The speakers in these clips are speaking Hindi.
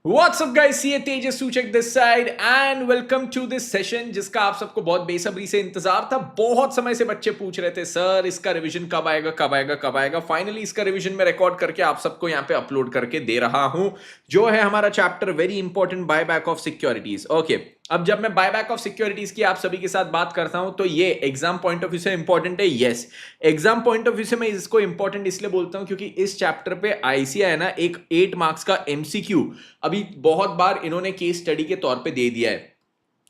What's up guys, ये Tejas Suchak this side and welcome to this session जिसका आप सबको बहुत बेसब्री से इंतजार था। बहुत समय से बच्चे पूछ रहे थे सर इसका रिवीजन कब आएगा कब आएगा कब आएगा। फाइनली इसका रिवीजन मैं रिकॉर्ड करके आप सबको यहाँ पे अपलोड करके दे रहा हूं, जो है हमारा chapter very important buyback of securities. Okay, अब जब मैं बायबैक ऑफ सिक्योरिटीज की आप सभी के साथ बात करता हूं तो ये एग्जाम पॉइंट ऑफ व्यू से इंपॉर्टेंट है। Yes, exam point of view से मैं इसको इंपॉर्टेंट इसलिए बोलता हूं क्योंकि इस चैप्टर पे आईसीआई है ना एक 8 मार्क्स का एमसीक्यू अभी बहुत बार इन्होंने केस स्टडी के तौर पे दे दिया है,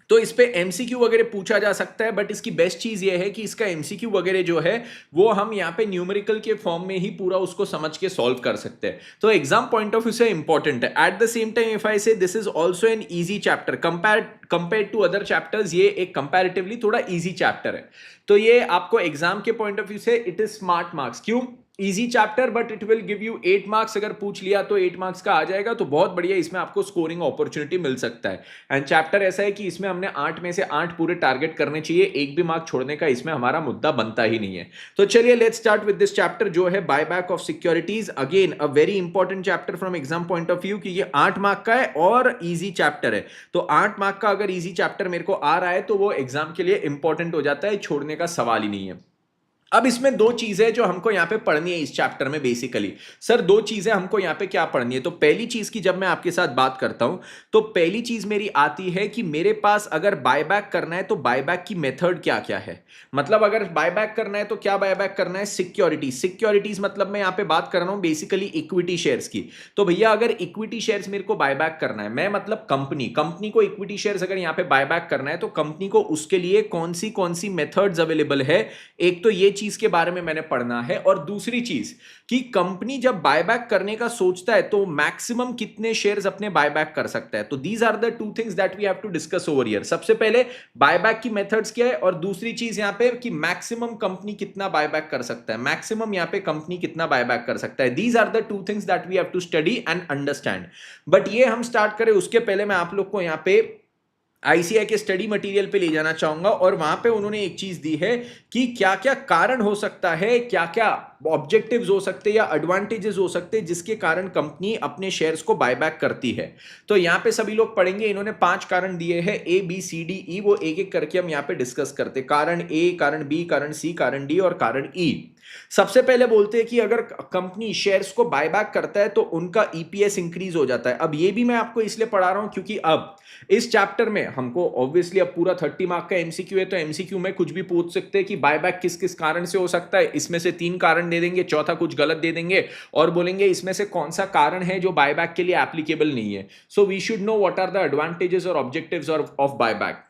तो इस पे एमसीक्यू वगैरह पूछा जा सकता है। बट इसकी बेस्ट चीज ये है कि इसका एमसीक्यू वगैरह जो है वो हम यहाँ पे न्यूमेरिकल के फॉर्म में ही पूरा उसको समझ के सॉल्व कर सकते हैं, तो एग्जाम पॉइंट ऑफ व्यू से इंपॉर्टेंट है। At the same time if I say this is also an easy chapter compare to other chapters, ये एक कंपैरेटिवली थोड़ा ईजी चैप्टर है। तो ये आपको एग्जाम के पॉइंट ऑफ व्यू से इट इज स्मार्ट मार्क्स। क्यों? Easy chapter but it will give you 8 marks. अगर पूछ लिया तो 8 मार्क्स का आ जाएगा, तो बहुत बढ़िया, इसमें आपको स्कोरिंग अपॉर्चुनिटी मिल सकता है। एंड चैप्टर ऐसा है कि इसमें हमने 8 में से 8 पूरे टारगेट करने चाहिए, एक भी मार्क छोड़ने का इसमें हमारा मुद्दा बनता ही नहीं है। तो चलिए let's start with this chapter जो है buyback of securities. Again a very important chapter from exam point of view कि ये 8 मार्क का है और ईजी चैप्टर है। तो 8 मार्क का अगर ईजी चैप्टर मेरे को आ रहा है तो वो एग्जाम के लिए इंपॉर्टेंट हो जाता है, छोड़ने का सवाल ही नहीं है। अब इसमें दो चीजें जो हमको यहां पे पढ़नी है इस चैप्टर में, बेसिकली सर दो चीजें हमको यहां पे क्या पढ़नी है। तो पहली चीज की जब मैं आपके साथ बात करता हूं तो पहली चीज मेरी आती है कि मेरे पास अगर बायबैक करना है तो बायबैक की मेथड क्या क्या है। मतलब अगर बायबैक करना है तो क्या बायबैक करना है? सिक्योरिटीज मतलब मैं यहां पे बात कर रहा हूं बेसिकली इक्विटी शेयर्स की। तो भैया अगर इक्विटी शेयर्स मेरे को बायबैक करना है, मैं मतलब कंपनी को इक्विटी शेयर्स अगर यहां पे बायबैक करना है तो कंपनी को उसके लिए कौन सी मेथड्स अवेलेबल है, एक तो ये चीज के बारे में मैंने पढ़ना है। और दूसरी चीज कि कंपनी जब बायबैक करने का सोचता है तो मैक्सिमम कितने शेयर्स अपने बायबैक कर सकता है। तो these are the two things that we have to discuss over here. सबसे पहले बायबैक की मेथड्स क्या है और दूसरी चीज यहां पे कि मैक्सिमम कंपनी कितना बायबैक कर सकता है, मैक्सिमम यहां पे कंपनी कितना बायबैक कर सकता है। These are the two things that we have to study and understand. But ये हम स्टार्ट करें उसके पहले मैं आप लोग को यहां पे आईसीआई के स्टडी मटेरियल पे ले जाना चाहूंगा। और वहां पे उन्होंने एक चीज दी है कि क्या क्या कारण हो सकता है, क्या क्या ऑब्जेक्टिव्स हो सकते हैं या एडवांटेजेस हो सकते हैं जिसके कारण कंपनी अपने शेयर्स को बायबैक करती है। तो यहां पे सभी लोग पढ़ेंगे, इन्होंने 5 कारण दिए हैं A B C D E, वो एक एक करके हम यहां पे डिस्कस करते हैं। कारण ए, कारण बी, कारण सी, कारण डी और कारण ई। सबसे पहले बोलते हैं कि अगर कंपनी शेयर्स को बायबैक करता है तो उनका ईपीएस इंक्रीज हो जाता है। अब ये भी मैं आपको इसलिए पढ़ा रहा हूं क्योंकि अब इस चैप्टर में हमको ऑब्वियसली अब पूरा 30 मार्क का एमसीक्यू है, तो एमसीक्यू में कुछ भी पूछ सकते हैं कि बायबैक किस किस कारण से हो सकता है। इसमें से 3 कारण दे देंगे, चौथा कुछ गलत दे देंगे और बोलेंगे इसमें से कौन सा कारण है जो बायबैक के लिए एप्लीकेबल नहीं है। So we should know what are the advantages और ऑब्जेक्टिव्स ऑफ बायबैक।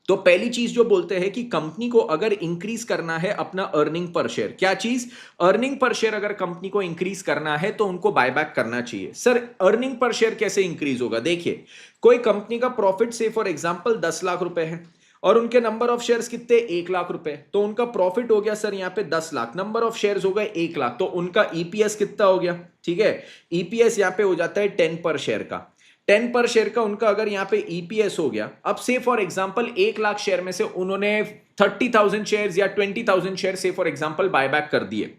तो पहली चीज जो बोलते हैं कि कंपनी को अगर इंक्रीज करना है अपना अर्निंग पर शेयर, क्या चीज? अर्निंग पर शेयर अगर कंपनी को इंक्रीज करना है तो उनको बायबैक करना चाहिए। सर अर्निंग पर शेयर कैसे इंक्रीज होगा? देखिए, कोई कंपनी का प्रॉफिट से फॉर एग्जांपल 10 लाख रुपए है और उनके नंबर ऑफ शेयर्स कितने? 1 लाख रुपए। तो उनका प्रॉफिट हो गया सर यहाँ पे 10 लाख, नंबर ऑफ शेयर्स हो गए 1 लाख, तो उनका ईपीएस कितना हो गया? ठीक है, ईपीएस यहाँ पे हो जाता है 10 पर शेयर का। 10 पर शेयर का उनका अगर यहां पे ईपीएस हो गया। अब से फॉर एग्जांपल 1 लाख शेयर में से उन्होंने 30,000 शेयर्स या 20,000 शेयर से फॉर एग्जांपल बायबैक कर दिए।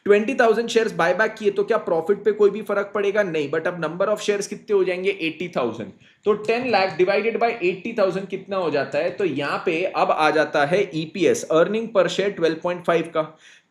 20,000 शेयर्स बायबैक किए तो क्या प्रॉफिट पे कोई भी फर्क पड़ेगा? नहीं। बट अब नंबर ऑफ शेयर्स कितने हो जाएंगे? 80,000। तो 10 लाख डिवाइडेड बाय 80,000 कितना हो जाता है? तो यहां पे अब आ जाता है ईपीएस, अर्निंग पर शेयर 12.5 का।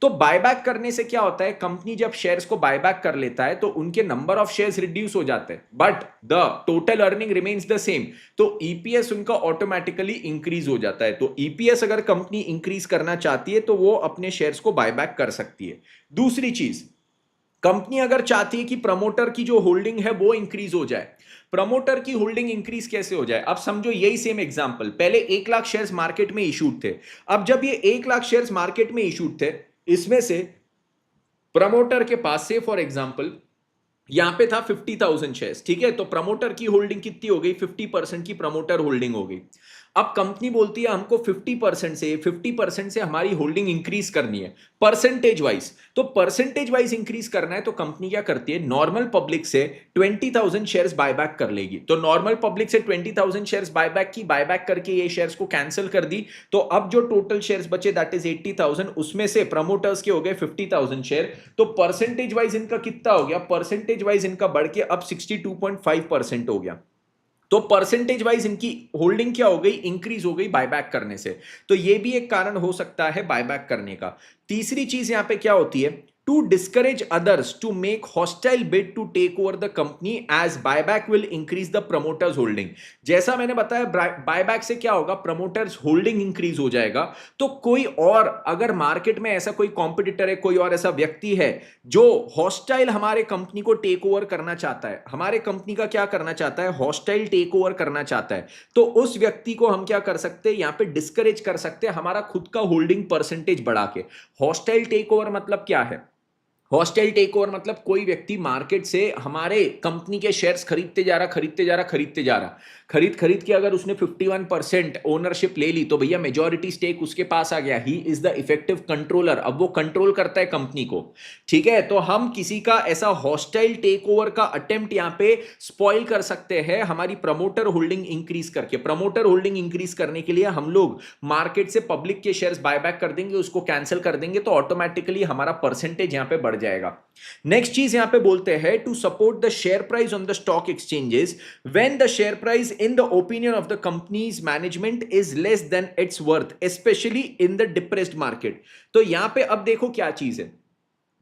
तो बायबैक करने से क्या होता है, कंपनी जब शेयर्स को बायबैक कर लेता है तो उनके नंबर ऑफ शेयर्स रिड्यूस हो जाते हैं but the total earning remains the same. तो ईपीएस उनका ऑटोमेटिकली इंक्रीज हो जाता है। तो ईपीएस अगर कंपनी इंक्रीज करना चाहती है तो वो अपने शेयर्स को बायबैक कर सकती है। दूसरी चीज, कंपनी अगर चाहती है कि प्रमोटर की जो होल्डिंग है वो इंक्रीज हो जाए। प्रमोटर की होल्डिंग इंक्रीज कैसे हो जाए? अब समझो यही सेम एग्जांपल, पहले 1 लाख शेयर्स मार्केट में इशूड थे। अब जब ये 1 लाख शेयर्स मार्केट में इशूड थे, इसमें से प्रमोटर के पास से फॉर एग्जांपल यहां पे था 50,000 शेयर्स, ठीक है, तो प्रमोटर की होल्डिंग कितनी हो गई? 50% की प्रमोटर होल्डिंग हो गई। अब कंपनी बोलती है हमको 50% से हमारी होल्डिंग इंक्रीज करनी है परसेंटेज वाइज। तो परसेंटेज वाइज इंक्रीज करना है तो कंपनी क्या करती है, नॉर्मल पब्लिक से 20,000 शेयर्स बायबैक कर लेगी। तो नॉर्मल पब्लिक से 20,000 शेयर्स बायबैक की, बायबैक करके ये शेयर्स को कैंसिल कर दी। तो अब जो टोटल शेयर्स बचे दैट इज 80,000, उसमें से प्रमोटर्स के हो गए 50,000 शेयर। तो परसेंटेज वाइज इनका कितना हो गया, परसेंटेज वाइज इनका बढ़ के अब 62.5% हो गया। तो परसेंटेज वाइज इनकी होल्डिंग क्या हो गई, इंक्रीज हो गई बायबैक करने से। तो यह भी एक कारण हो सकता है बायबैक करने का। तीसरी चीज यहां पे क्या होती है, to discourage others to make hostile bid to take over the company as buyback will increase the promoters holding. जैसा मैंने बताया बायबैक से क्या होगा, प्रमोटर्स होल्डिंग इंक्रीज हो जाएगा। तो कोई और अगर मार्केट में ऐसा कोई कॉम्पिटिटर है, कोई और ऐसा व्यक्ति है जो हॉस्टाइल हमारे कंपनी को टेक ओवर करना चाहता है, हमारे कंपनी का क्या करना चाहता है, हॉस्टाइल टेक ओवर करना चाहता है, तो उस व्यक्ति को हम क्या कर सकते हैं, यहां पे डिस्करेज कर सकते हैं हमारा खुद का होल्डिंग परसेंटेज बढ़ा के। हॉस्टाइल टेक ओवर मतलब क्या है, हॉस्टाइल टेक ओवर मतलब कोई व्यक्ति मार्केट से हमारे कंपनी के शेयर्स खरीदते जा रहा, खरीदते जा रहा, खरीदते जा रहा, खरीद खरीद के अगर उसने 51% ओनरशिप ले ली तो भैया मेजॉरिटी स्टेक उसके पास आ गया। He is the effective controller, अब वो कंट्रोल करता है कंपनी को। ठीक है, तो हम किसी का ऐसा हॉस्टाइल टेक ओवर का अटेम्प्ट यहां पे स्पॉइल कर सकते हैं हमारी प्रमोटर होल्डिंग इंक्रीज करके। प्रमोटर होल्डिंग इंक्रीज करने के लिए हम लोग मार्केट से पब्लिक के शेयर्स बायबैक कर देंगे, उसको कैंसिल कर देंगे, तो ऑटोमेटिकली हमारा परसेंटेज यहां पे बढ़ जाएगा। नेक्स्ट चीज यहां पे बोलते हैं to support the share price on the stock exchanges when the share price in the opinion of the company's management is less than its worth, especially in the depressed market। तो यहां पे अब देखो क्या चीज है,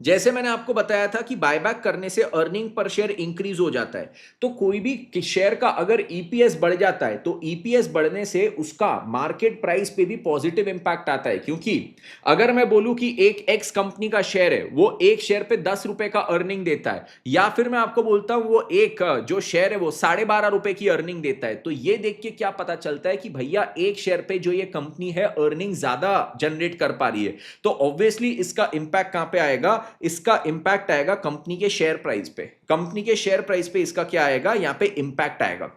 जैसे मैंने आपको बताया था कि बायबैक करने से अर्निंग पर शेयर इंक्रीज हो जाता है। तो कोई भी शेयर का अगर ईपीएस बढ़ जाता है तो ईपीएस बढ़ने से उसका मार्केट प्राइस पे भी पॉजिटिव इंपैक्ट आता है। क्योंकि अगर मैं बोलूं कि एक एक्स कंपनी का शेयर है, वो एक शेयर पे 10 रुपए का अर्निंग देता है, या फिर मैं आपको बोलता हूं वो एक जो शेयर है वो 12.5 रुपए की अर्निंग देता है, तो ये देख के क्या पता चलता है कि भैया एक शेयर पे जो ये कंपनी है अर्निंग ज्यादा जनरेट कर पा रही है। तो ऑब्वियसली इसका इंपैक्ट कहां पे आएगा, इसका इंपैक्ट आएगा कंपनी के शेयर प्राइस पे। कंपनी के शेयर प्राइस पे इसका क्या आएगा, यहां पे इंपैक्ट आएगा।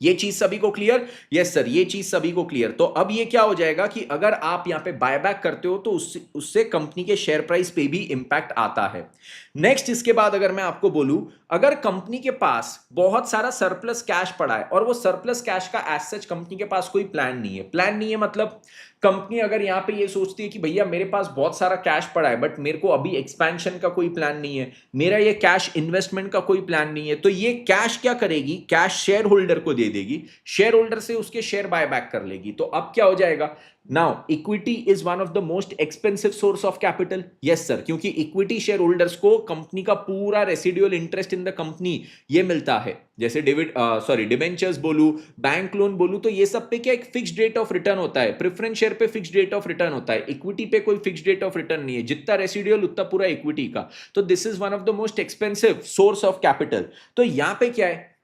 ये चीज सभी को क्लियर? यस सर, ये चीज सभी को क्लियर। तो अब ये क्या हो जाएगा कि अगर आप यहां पे बायबैक करते हो तो उससे कंपनी के शेयर प्राइस पे भी इंपैक्ट आता है। नेक्स्ट इसके बाद अगर मैं आपको बोलूं, अगर कंपनी के पास बहुत सारा सरप्लस कैश पड़ा है और वो सरप्लस कैश का एज सच कंपनी के पास कोई प्लान नहीं है, प्लान नहीं है मतलब कंपनी अगर यहां पे ये सोचती है कि भैया मेरे पास बहुत सारा कैश पड़ा है बट मेरे को अभी एक्सपेंशन का कोई प्लान नहीं है, मेरा ये कैश इन्वेस्टमेंट का कोई प्लान नहीं है, तो ये कैश क्या करेगी, कैश शेयर होल्डर को दे देगी, शेयर होल्डर से उसके शेयर बायबैक कर लेगी। तो अब क्या हो जाएगा, now equity is one of the most expensive source of capital. Yes sir, क्योंकि इक्विटी शेयर होल्डर्स को कंपनी का पूरा residual interest in the company ये मिलता है। जैसे डिबेंचर्स बोलू, बैंक लोन बोलू, तो ये सब पे क्या एक फिक्स्ड रेट ऑफ रिटर्न होता है। प्रेफरेंस शेयर पे फिक्स्ड रेट ऑफ रिटर्न होता है, इक्विटी पे कोई फिक्स्ड रेट ऑफ रिटर्न नहीं है, जितना रेसिडुअल उतना पूरा इक्विटी का। तो this is one of the most expensive source of capital. तो यहां पे क्या है,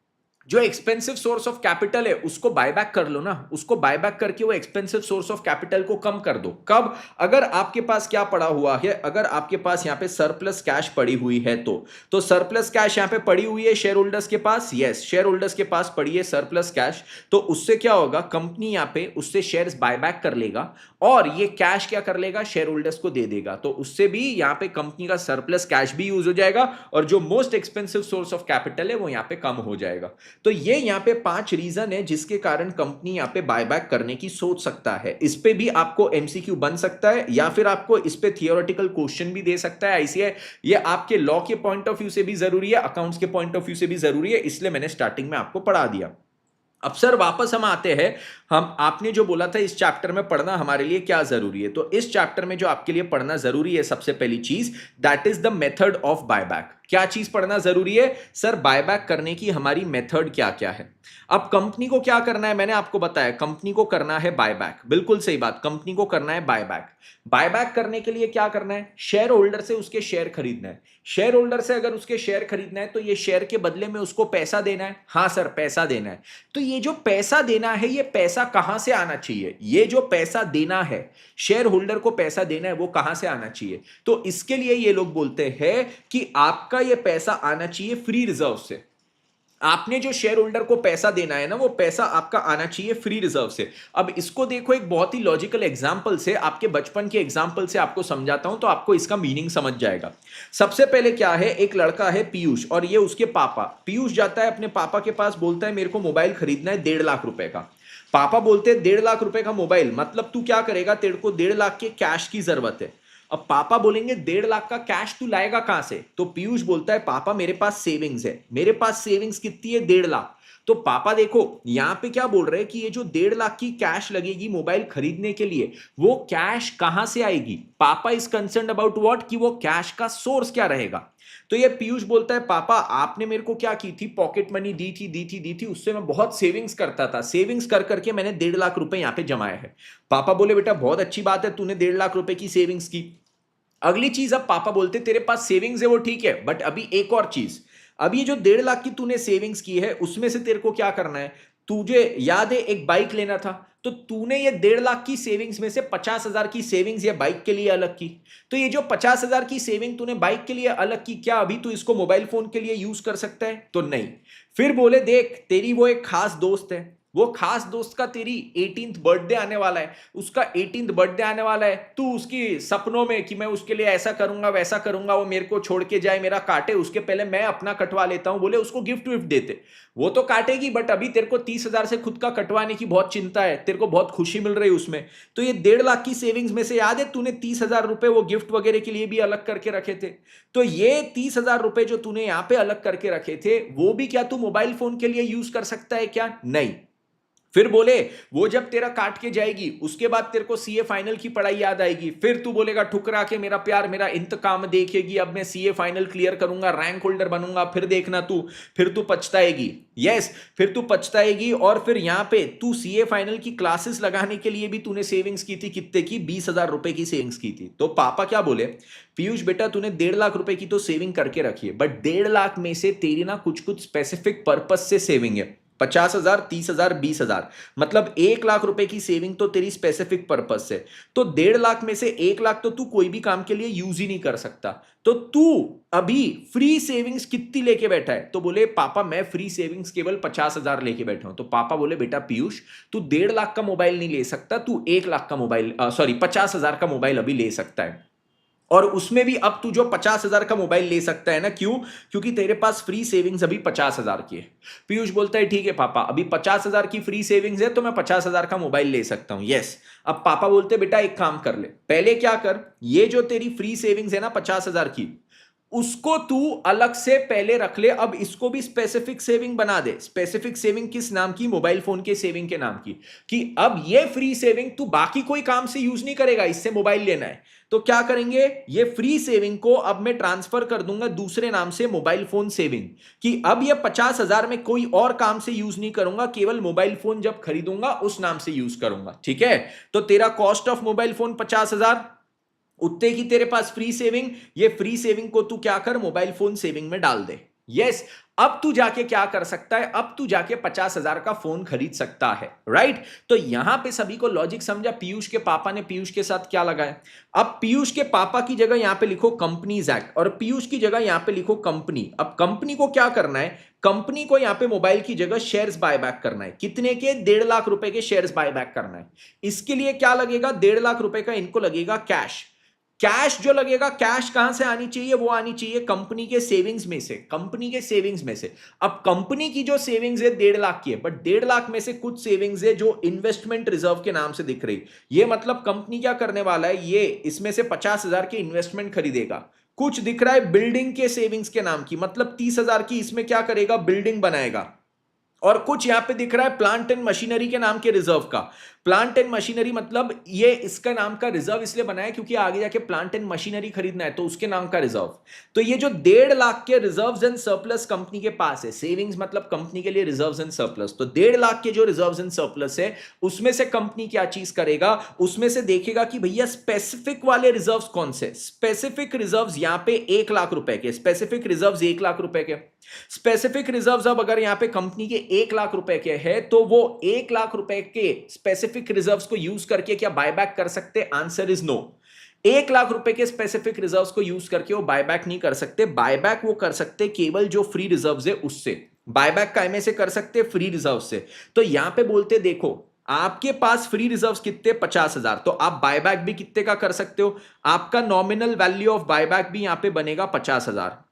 जो एक्सपेंसिव सोर्स ऑफ कैपिटल है उसको बायबैक कर लो ना, उसको बायबैक करके वो एक्सपेंसिव सोर्स ऑफ कैपिटल को कम कर दो। कब, अगर आपके पास क्या पड़ा हुआ है, अगर आपके पास यहां पे सरप्लस कैश पड़ी हुई है तो सरप्लस कैश यहां पे पड़ी हुई है शेयर होल्डर्स के पास। यस, शेयर होल्डर्स के पास पड़ी है सरप्लस कैश, तो उससे क्या होगा, कंपनी यहां पे उससे शेयर्स बायबैक कर लेगा और ये कैश क्या कर लेगा, शेयर होल्डर्स को दे देगा। तो उससे भी यहां पे कंपनी का सरप्लस कैश भी यूज हो जाएगा और जो most expensive source of capital है वो यहां पे कम हो जाएगा। तो ये यहां पे 5 रीजन है जिसके कारण कंपनी यहां पे बायबैक करने की सोच सकता है। इस पे भी आपको एमसीक्यू बन सकता है या फिर आपको इस पे थियोरेटिकल क्वेश्चन भी दे सकता है आईसीआई। ये आपके लॉ के पॉइंट ऑफ व्यू से भी जरूरी है, अकाउंट्स के पॉइंट ऑफ व्यू से भी जरूरी है, इसलिए मैंने स्टार्टिंग में आपको पढ़ा दिया। अब सर वापस हम आते हैं, हम आपने जो बोला था इस चैप्टर में पढ़ना हमारे लिए क्या जरूरी है, तो इस चैप्टर में जो आपके लिए पढ़ना जरूरी है सबसे पहली चीज that is the method of buyback. क्या चीज पढ़ना जरूरी है सर, बायबैक करने की हमारी मेथड क्या क्या है। अब कंपनी को क्या करना है, मैंने आपको बताया कंपनी को करना है बायबैक, बिल्कुल सही बात, कंपनी को करना है बायबैक। बायबैक करने के लिए क्या करना है, शेयर होल्डर से उसके शेयर खरीदना है। शेयर होल्डर से अगर उसके शेयर खरीदना है तो ये शेयर के बदले में उसको पैसा देना है। हाँ सर, पैसा देना है। तो ये जो पैसा देना है, ये पैसा कहां से आना चाहिए, ये जो पैसा देना है, शेयर होल्डर को पैसा देना है, वो कहां से आना चाहिए। तो इसके लिए ये लोग बोलते हैं कि आपका ये पैसा आना चाहिए फ्री रिजर्व से। आपने जो शेयर होल्डर को पैसा देना है ना, वो पैसा आपका आना चाहिए फ्री रिजर्व से। अब इसको देखो एक बहुत ही लॉजिकल एग्जांपल से, आपके बचपन के एग्जांपल से आपको समझाता हूं तो आपको इसका मीनिंग समझ जाएगा। सबसे पहले क्या है, एक लड़का है पीयूष और ये उसके पापा। पीयूष जाता है अपने पापा के पास, बोलता है मेरे को मोबाइल खरीदना है 1.5 लाख रुपए का। पापा बोलते हैं 1.5 लाख रुपए का मोबाइल, मतलब तू क्या करेगा, तेरे को 1.5 लाख के कैश की जरूरत है। अब पापा बोलेंगे 1.5 लाख का कैश तू लाएगा कहां से? तो पीयूष बोलता है पापा मेरे पास सेविंग्स है। मेरे पास सेविंग्स कितनी है? 1.5 लाख। तो पापा देखो यहां पे क्या बोल रहे हैं कि ये जो 1.5 लाख की कैश लगेगी मोबाइल खरीदने के लिए, वो कैश कहां से आएगी? पापा इज कंसर्न अबाउट व्हाट, कि वो कैश का सोर्स क्या रहेगा। तो ये पीयूष बोलता है पापा आपने मेरे को क्या की थी, पॉकेट मनी दी थी, उससे मैं बहुत सेविंग्स करता था, सेविंग्स कर करके मैंने 1.5 लाख रुपए यहां पे जमाए हैं। पापा बोले बेटा बहुत अच्छी बात है, तूने 1.5 लाख रुपए की सेविंग्स की। अगली चीज, अब पापा बोलते तेरे पास सेविंग्स है वो ठीक है, बट अभी एक और चीज, अब ये जो 1.5 लाख की तूने सेविंग्स की है उसमें से तेरे को क्या करना है, तुझे याद है एक बाइक लेना था, तो तूने ये 1.5 लाख की सेविंग्स में से 50,000 की सेविंग्स ये बाइक के लिए अलग की। तो ये जो 50,000 की सेविंग तूने बाइक के लिए अलग की, क्या अभी तू इसको मोबाइल फोन के लिए यूज कर सकता है? तो नहीं। फिर बोले देख तेरी वो एक खास दोस्त है, वो खास दोस्त का तेरी 18th बर्थडे आने वाला है, उसका 18th बर्थडे आने वाला है, तू उसकी सपनों में कि मैं उसके लिए ऐसा करूंगा वैसा करूंगा, वो मेरे को छोड़ के जाए, मेरा काटे, उसके पहले मैं अपना कटवा लेता हूं, बोले उसको गिफ्ट विफ्ट देते। वो तो काटेगी बट अभी तेरे को 30,000 से खुद का कटवाने की बहुत चिंता है, तेरे को बहुत खुशी मिल रही है उसमें। तो ये 1.5 लाख की सेविंग्स में से याद है तूने 30,000 रुपए वो गिफ्ट वगैरह के लिए भी अलग करके रखे थे। तो ये 30,000 रुपए जो तूने यहां पे अलग करके रखे थे, वो भी क्या तू मोबाइल फोन के लिए यूज कर सकता है क्या? नहीं। फिर बोले वो जब तेरा काट के जाएगी उसके बाद तेरे को सीए फाइनल की पढ़ाई याद आएगी, फिर तू बोलेगा ठुकरा के मेरा प्यार मेरा इंतकाम देखेगी, अब मैं सीए फाइनल क्लियर करूंगा, रैंक होल्डर बनूंगा, फिर देखना तू, फिर तू पछताएगी। यस, फिर तू पछताएगी। और फिर यहां पे तू सीए फाइनल की क्लासेस लगाने के लिए भी तूने सेविंग्स की थी, कितने की? 20,000 रुपए की सेविंग्स की थी। तो पापा क्या बोले, पीयूष बेटा तूने 1.5 लाख रुपए की तो सेविंग करके रखी है, बट 1.5 लाख में से तेरी ना कुछ कुछ स्पेसिफिक पर्पस से सेविंग है। 50,000, 30,000, 20,000, मतलब 1 लाख रुपए की सेविंग तो तेरी स्पेसिफिक पर्पज से। तो 1.5 लाख में से 1 लाख तो तू कोई भी काम के लिए यूज ही नहीं कर सकता। तो तू अभी फ्री सेविंग्स कितनी लेके बैठा है? तो बोले पापा मैं फ्री सेविंग्स केवल 50,000 लेके बैठा हूं। तो पापा बोले बेटा पीयूष तू 1.5 लाख का मोबाइल नहीं ले सकता, तू 1 लाख का मोबाइल, सॉरी 50,000 का मोबाइल अभी ले सकता है। और उसमें भी अब तू जो 50,000 का मोबाइल ले सकता है ना, क्यों? क्योंकि तेरे पास फ्री सेविंग्स अभी 50,000 की है। पीयूष बोलता है ठीक है पापा, अभी 50,000 की फ्री सेविंग्स है तो मैं 50,000 का मोबाइल ले सकता हूं। यस। अब पापा बोलते बेटा एक काम कर ले, पहले क्या कर, ये जो तेरी फ्री सेविंग्स है ना 50,000 की, उसको तू अलग से पहले रख ले। अब इसको भी स्पेसिफिक सेविंग बना दे। स्पेसिफिक सेविंग किस नाम की? मोबाइल फोन के सेविंग के नाम की। कि अब ये फ्री सेविंग तू बाकी कोई काम से यूज नहीं करेगा, इससे मोबाइल लेना है तो क्या करेंगे, ये फ्री सेविंग को अब मैं ट्रांसफर कर दूंगा दूसरे नाम से मोबाइल फोन सेविंग। कि अब ये 50,000 में कोई और काम से यूज नहीं करूंगा, केवल मोबाइल फोन जब खरीदूंगा उस नाम से यूज करूंगा। ठीक है, तो तेरा कॉस्ट ऑफ मोबाइल फोन 50,000, उतने की तेरे पास फ्री सेविंग, ये फ्री सेविंग को तू क्या कर, मोबाइल फोन सेविंग में डाल दे। यस। अब तू जाके क्या कर सकता है, अब तू जाके 50,000 का फोन खरीद सकता है। राइट। तो यहां पे सभी को लॉजिक समझा, पीयूष के पापा ने पीयूष के साथ क्या लगाया। अब पीयूष के पापा की जगह यहां पे लिखो कंपनीज एक्ट और पीयूष की जगह यहां पे लिखो कंपनी। अब कंपनी को क्या करना है, कंपनी को यहां पे मोबाइल की जगह शेयर्स बायबैक करना है। कितने के? 1.5 लाख रुपए के शेयर्स बायबैक करना है। इसके लिए क्या लगेगा, 1.5 लाख रुपए का इनको लगेगा कैश। कैश जो लगेगा, कैश कहां से आनी चाहिए, वो आनी चाहिए कंपनी के सेविंग्स में से, कंपनी के सेविंग्स में से। अब कंपनी की जो सेविंग्स है 1.5 लाख की है, बट 1.5 लाख में से कुछ सेविंग्स है जो इन्वेस्टमेंट रिजर्व के नाम से दिख रही। ये मतलब कंपनी क्या करने वाला है, ये इसमें से 50,000 के इन्वेस्टमेंट खरीदेगा। कुछ दिख रहा है बिल्डिंग के सेविंग्स के नाम की, मतलब 30,000 की इसमें क्या करेगा, बिल्डिंग बनाएगा। और कुछ यहां पे दिख रहा है प्लांट एंड मशीनरी के नाम के रिजर्व का। प्लांट एंड मशीनरी मतलब ये इसका नाम का रिजर्व इसलिए बनाया क्योंकि आगे जाके प्लांट एंड मशीनरी खरीदना है तो उसके नाम का रिजर्व। तो ये जो 1.5 लाख के रिजर्व्स एंड सरप्लस कंपनी के पास है, सेविंग्स मतलब कंपनी के लिए रिजर्व्स एंड सरप्लस, तो 1.5 लाख के जो रिजर्व्स एंड सरप्लस है उसमें से कंपनी क्या चीज करेगा, उसमें से देखेगा कि भैया स्पेसिफिक वाले रिजर्व्स कौन से। स्पेसिफिक रिजर्व्स यहां पे 1 लाख रुपए के, स्पेसिफिक रिजर्व्स 1 लाख रुपए के। स्पेसिफिक रिजर्व्स अब अगर यहां पे कंपनी के 1 लाख रुपए के हैं तो वो 1 लाख रुपए के स्पेसिफिक रिजर्व्स को यूज करके क्या बायबैक कर सकते? Answer is no. 1 लाख रुपए के स्पेसिफिक रिजर्व्स को यूज करके वो बायबैक नहीं कर सकते। बायबैक वो कर सकते केवल जो फ्री रिजर्व्स है उससे। बायबैक कायमे से कर सकते हैं, फ्री रिजर्व से। तो यहां पे बोलते देखो आपके पास फ्री रिजर्व्स कितने, 50,000, तो आप बायबैक भी कितने का कर सकते हो, आपका नॉमिनल वैल्यू ऑफ बायबैक भी यहां पे बनेगा 50,000।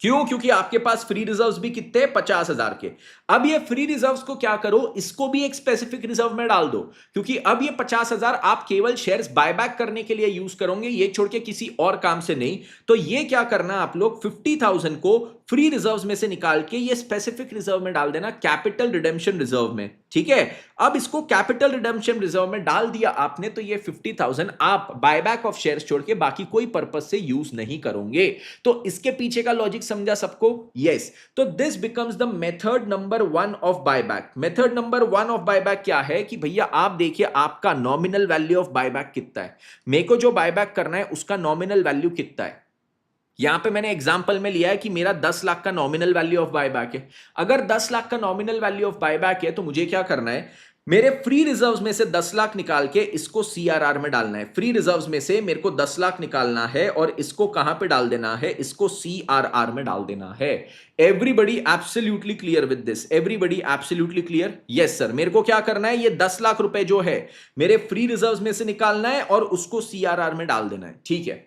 क्यों? क्योंकि आपके पास फ्री रिजर्व्स भी कितने, 50,000 के। अब ये फ्री रिजर्व्स को क्या करो, इसको भी एक स्पेसिफिक रिजर्व में डाल दो, क्योंकि अब ये 50,000 आप केवल शेयर्स बायबैक करने के लिए यूज करोगे, ये छोड़ के किसी और काम से नहीं। तो ये क्या करना आप लोग, 50,000 को फ्री रिजर्व्स में से निकाल के ये स्पेसिफिक रिजर्व में डाल देना, कैपिटल रिडेम्पशन रिजर्व में। ठीक है, अब इसको कैपिटल रिडेम्पशन रिजर्व में डाल दिया आपने, तो ये 50,000 आप बायबैक ऑफ शेयर्स छोड़ के बाकी कोई पर्पस से यूज नहीं करोगे। तो इसके पीछे का लॉजिक समझा सबको? यस। तो this becomes the method number 1 of buyback. Method number 1 of buyback क्या है कि भैया आप देखिए आपका नॉमिनल वैल्यू ऑफ बायबैक कितना है, मेरे को जो बायबैक करना है उसका नॉमिनल वैल्यू कितना है। यहां पे मैंने एग्जांपल में लिया है कि मेरा 10 लाख का नॉमिनल वैल्यू ऑफ बायबैक है। अगर 10 लाख का नॉमिनल वैल्यू ऑफ बायबैक है तो मुझे क्या करना है, मेरे फ्री रिजर्व्स में से 10 लाख निकाल के इसको सीआरआर में डालना है। फ्री रिजर्व्स में से मेरे को 10 लाख निकालना है और इसको कहां पे डाल देना है, इसको सीआरआर में डाल देना है। Everybody absolutely clear with this? Everybody absolutely clear? Yes sir. मेरे को क्या करना है, ये 10 लाख रुपए जो है मेरे फ्री रिजर्व्स में से निकालना है और उसको सीआरआर में डाल देना है। ठीक है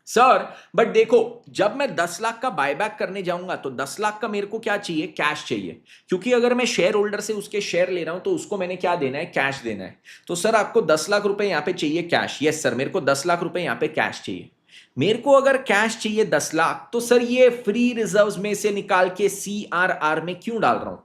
सर, बट देखो जब मैं 10 लाख का बायबैक करने जाऊंगा तो 10 लाख का मेरे को क्या चाहिए, कैश चाहिए, क्योंकि अगर मैं शेयर होल्डर से उसके शेयर ले रहा हूं तो उसको मैंने क्या देना है, कैश देना है। तो सर आपको 10 लाख रुपए यहां पे चाहिए कैश? यस सर, मेरे को 10 लाख रुपए यहां पे कैश चाहिए। मेरे को अगर कैश चाहिए 10 लाख, तो सर ये फ्री रिजर्व्स में से निकाल के सीआरआर में क्यों डाल रहा हूं?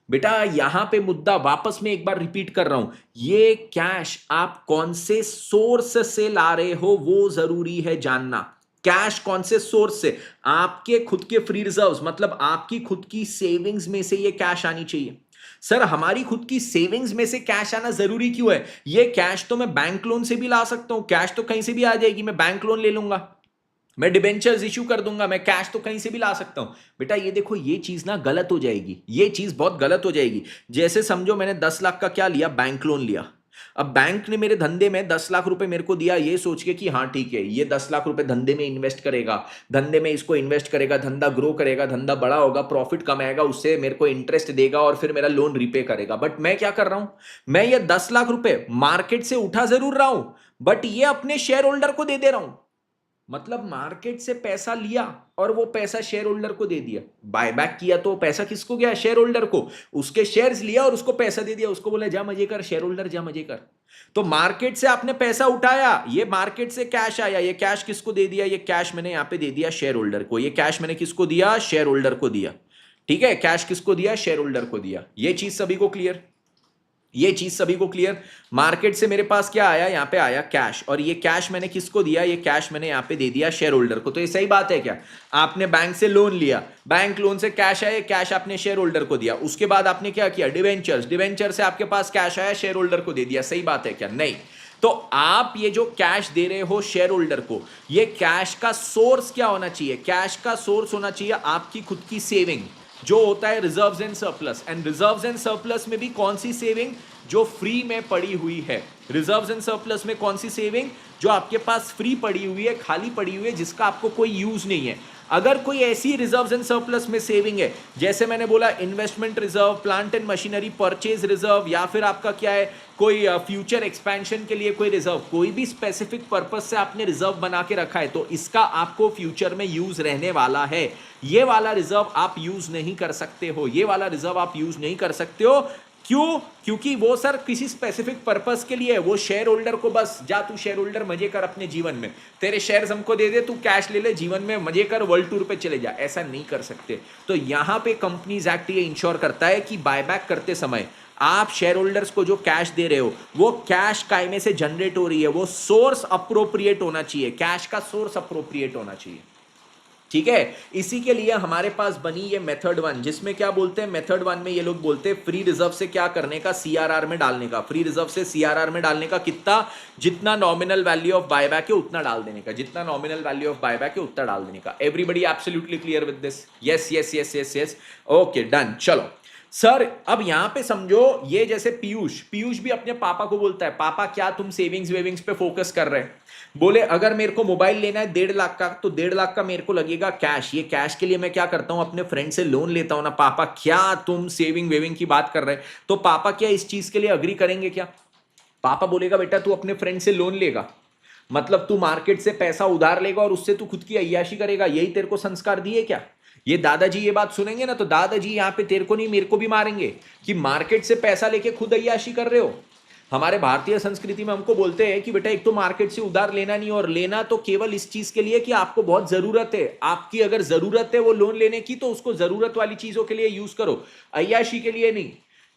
बेटा यहां पे मुद्दा वापस में एक बार रिपीट कर रहा हूं, ये कैश आप कौन से सोर्स से ला रहे हो वो जरूरी है जानना। कैश कौन से सोर्स से, आपके खुद के फ्री रिजर्व्स, मतलब आपकी खुद की सेविंग्स में से ये कैश आनी चाहिए। सर हमारी खुद की सेविंग्स में से कैश आना जरूरी क्यों है? ये कैश तो मैं बैंक लोन से भी ला सकता हूं, कैश तो कहीं से भी आ जाएगी, मैं बैंक लोन ले लूंगा, मैं डिबेंचर्स इश्यू कर दूंगा, मैं कैश तो कहीं से भी ला सकता हूं। बेटा ये देखो ये चीज ना गलत हो जाएगी, ये चीज बहुत गलत हो जाएगी। जैसे समझो मैंने 10 लाख का क्या लिया, बैंक लोन लिया। अब बैंक ने मेरे धंधे में 10 लाख रुपए मेरे को दिया, ये सोच के कि हाँ ठीक है ये 10 लाख रुपए धंधे में इन्वेस्ट करेगा, धंधे में इसको इन्वेस्ट करेगा, धंधा ग्रो करेगा, धंधा बड़ा होगा, प्रॉफिट कमाएगा, उससे मेरे को इंटरेस्ट देगा और फिर मेरा लोन रिपे करेगा। बट मैं क्या कर रहा हूं, मैं ये 10 लाख रुपए मार्केट से उठा जरूर रहा हूं, बट ये अपने शेयर होल्डर को दे दे रहा हूं। मतलब मार्केट से पैसा लिया और वो पैसा शेयर होल्डर को दे दिया। बायबैक किया तो पैसा किसको गया, शेयर होल्डर को। उसके शेयर्स लिया और उसको पैसा दे दिया, उसको बोला जा मजे कर शेयर होल्डर, जा मजे कर। तो मार्केट से आपने पैसा उठाया, ये मार्केट से कैश आया, ये कैश किसको दे दिया, ये कैश मैंने यहां पे दे दिया शेयर होल्डर को। ये कैश मैंने किसको दिया, शेयर होल्डर को दिया। ठीक है, कैश किसको दिया, शेयर होल्डर को दिया। ये चीज सभी को क्लियर, ये चीज सभी को क्लियर। मार्केट से मेरे पास क्या आया, यहां पे आया कैश, और ये कैश मैंने किसको दिया, ये कैश मैंने यहां पे दे दिया शेयर होल्डर को। तो ये सही बात है क्या? आपने बैंक से लोन लिया, बैंक लोन से कैश आया, कैश आपने शेयर होल्डर को दिया। उसके बाद आपने क्या किया, डिवेंचर्स, डिवेंचर से आपके पास कैश आया, शेयर होल्डर को दे दिया। सही बात है क्या? नहीं। तो आप ये जो कैश दे रहे हो शेयर होल्डर को, ये कैश का सोर्स क्या होना चाहिए, कैश का सोर्स होना चाहिए आपकी खुद की सेविंग, जो होता है reserves and surplus. And reserves and surplus में भी कौन सी सेविंग, जो फ्री में पड़ी हुई है। रिजर्व्स एंड सरप्लस में कौन सी सेविंग, जो आपके पास फ्री पड़ी हुई है, खाली पड़ी हुई है, जिसका आपको कोई यूज नहीं है। अगर कोई ऐसी रिजर्व्स एंड सरप्लस में सेविंग है, जैसे मैंने बोला investment reserve, plant and machinery purchase reserve, या फिर आपका क्या है कोई फ्यूचर एक्सपेंशन के लिए कोई रिजर्व, कोई भी स्पेसिफिक पर्पस से आपने रिजर्व बना के रखा है, तो इसका आपको फ्यूचर में यूज रहने वाला है। ये वाला रिजर्व आप यूज नहीं कर सकते हो, ये वाला रिजर्व आप यूज नहीं कर सकते हो। क्यों? क्योंकि वो सर किसी स्पेसिफिक पर्पस के लिए है। वो शेयर होल्डर को बस जा तू शेयर होल्डर मजे कर अपने जीवन में, तेरे शेयर्स हमको दे दे, तू कैश ले ले, जीवन में मजे कर, वर्ल्ड टूर पे चले जा, ऐसा नहीं कर सकते। तो यहां पे कंपनीज एक्ट ये इंश्योर करता है कि बायबैक करते समय आप शेयर होल्डर्स को जो कैश दे रहे हो, वो कैश कायमे से जनरेट हो रही है, वो सोर्स अप्रोप्रिएट होना चाहिए, कैश का सोर्स अप्रोप्रिएट होना चाहिए। ठीक है, इसी के लिए हमारे पास बनी ये मेथड 1, जिसमें क्या बोलते हैं, मेथड 1 में ये लोग बोलते हैं फ्री रिजर्व से क्या करने का, सीआरआर में डालने का। फ्री रिजर्व से सीआरआर में डालने का कितना, जितना नॉमिनल वैल्यू ऑफ बायबैक है उतना डाल देने का, जितना नॉमिनल वैल्यू ऑफ बायबैक है उतना डाल देने का। Everybody absolutely clear with this? Yes yes yes yes yes, okay done. चलो सर अब यहां पे समझो, ये जैसे पीयूष पीयूष भी अपने पापा को बोलता है, पापा क्या तुम सेविंग्स वेविंग्स पे फोकस कर रहे हैं? बोले अगर मेरे को मोबाइल लेना है 1.5 लाख का, तो 1.5 लाख का मेरे को लगेगा कैश। ये कैश के लिए मैं क्या करता हूं, अपने फ्रेंड से लोन लेता हूं ना। पापा क्या तुम सेविंग वेविंग की बात कर रहे हैं? तो पापा क्या इस चीज के लिए अग्री करेंगे क्या? पापा बोलेगा बेटा तू अपने फ्रेंड से लोन लेगा, मतलब तू मार्केट से पैसा उधार लेगा और उससे तू खुद की अय्याशी करेगा, यही तेरे को संस्कार दिए क्या? ये दादाजी ये बात सुनेंगे ना तो दादाजी यहां पे तेरे को नहीं मेरे को भी मारेंगे कि मार्केट से पैसा लेके खुद अय्याशी कर रहे हो। हमारे भारतीय संस्कृति में हमको बोलते हैं कि बेटा एक तो मार्केट से उधार लेना नहीं, और लेना तो केवल इस चीज के लिए कि आपको बहुत जरूरत है। आपकी अगर जरूरत है वो लोन लेने की, तो उसको जरूरत वाली चीजों के लिए यूज करो, अय्याशी के लिए नहीं।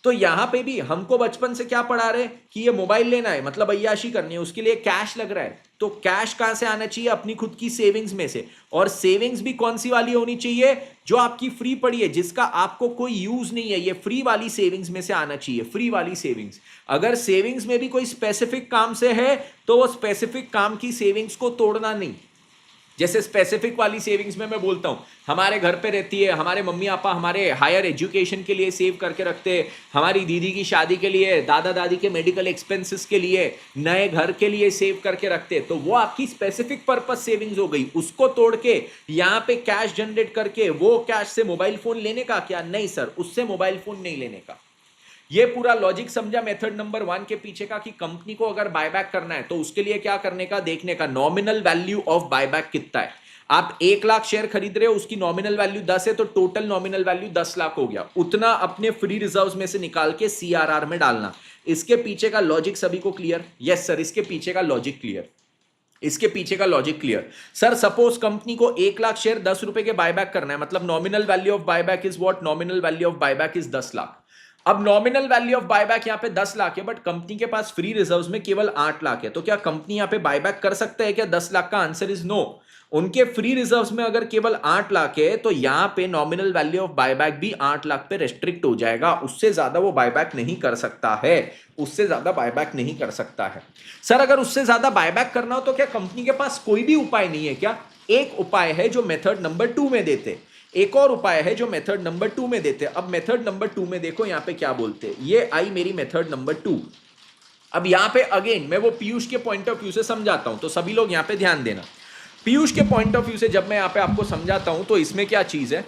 तो यहां पे भी हमको बचपन से क्या पढ़ा रहे कि ये मोबाइल लेना है मतलब अय्याशी करनी है, उसके लिए कैश लग रहा है। तो कैश कहां से आना चाहिए? अपनी खुद की सेविंग्स में से। और सेविंग्स भी कौन सी वाली होनी चाहिए? जो आपकी फ्री पड़ी है, जिसका आपको कोई यूज नहीं है, ये फ्री वाली सेविंग्स में से आना चाहिए, फ्री वाली सेविंग्स। अगर सेविंग्स में भी कोई स्पेसिफिक काम से है तो वो स्पेसिफिक काम की सेविंग्स को तोड़ना नहीं। जैसे स्पेसिफिक वाली सेविंग्स में मैं बोलता हूं, हमारे घर पे रहती है, हमारे मम्मी पापा हमारे हायर एजुकेशन के लिए सेव करके रखते हैं, हमारी दीदी की शादी के लिए, दादा दादी के मेडिकल एक्सपेंसेस के लिए, नए घर के लिए सेव करके रखते हैं। तो वो आपकी स्पेसिफिक पर्पस सेविंग्स हो गई। उसको तोड़ के यहां पे कैश जनरेट करके वो कैश से मोबाइल फोन लेने का क्या? नहीं सर, उससे मोबाइल फोन नहीं लेने का। ये पूरा लॉजिक समझा मेथड नंबर 1 के पीछे का, कि कंपनी को अगर बायबैक करना है तो उसके लिए क्या करने का, देखने का नॉमिनल वैल्यू ऑफ बायबैक कितना है। आप 1 लाख शेयर खरीद रहे हो, उसकी नॉमिनल वैल्यू 10 है, तो टोटल नॉमिनल वैल्यू 10 लाख हो गया। उतना अपने फ्री रिजर्व्स में से निकाल के सीआरआर में डालना। इसके पीछे का लॉजिक सभी को क्लियर? यस सर, इसके पीछे का लॉजिक क्लियर, इसके पीछे का logic clear. Sir suppose company को 1 लाख शेयर 10 रुपए के बायबैक करना है, मतलब nominal value of buyback is what? Nominal value of buyback is 10 lakh. अब नॉमिनल वैल्यू ऑफ बायबैक यहां पे 10 लाख है, बट कंपनी के पास फ्री रिजर्व्स में केवल 8 लाख है। तो क्या कंपनी यहां पे बायबैक कर सकता है क्या 10 लाख का? Answer is no. उनके फ्री रिजर्व्स में अगर केवल 8 लाख है तो यहां पे नॉमिनल वैल्यू ऑफ बायबैक भी 8 लाख पे रेस्ट्रिक्ट हो जाएगा। उससे ज्यादा वो बायबैक नहीं कर सकता है, उससे ज्यादा बायबैक नहीं कर सकता है। सर अगर उससे ज्यादा बायबैक करना हो तो क्या कंपनी के पास कोई भी उपाय नहीं है क्या? एक उपाय है जो मेथड नंबर 2 में देते, एक और उपाय है जो मेथड नंबर 2 में देते। अब मेथड नंबर 2 में देखो यहां पे क्या बोलते हैं। ये आई मेरी मेथड नंबर 2। अब यहां पे अगेन मैं वो पीयूष के पॉइंट ऑफ व्यू से समझाता हूं, तो सभी लोग यहां पे ध्यान देना। पीयूष के पॉइंट ऑफ व्यू से जब मैं यहां पे आपको समझाता हूं तो इसमें क्या चीज है।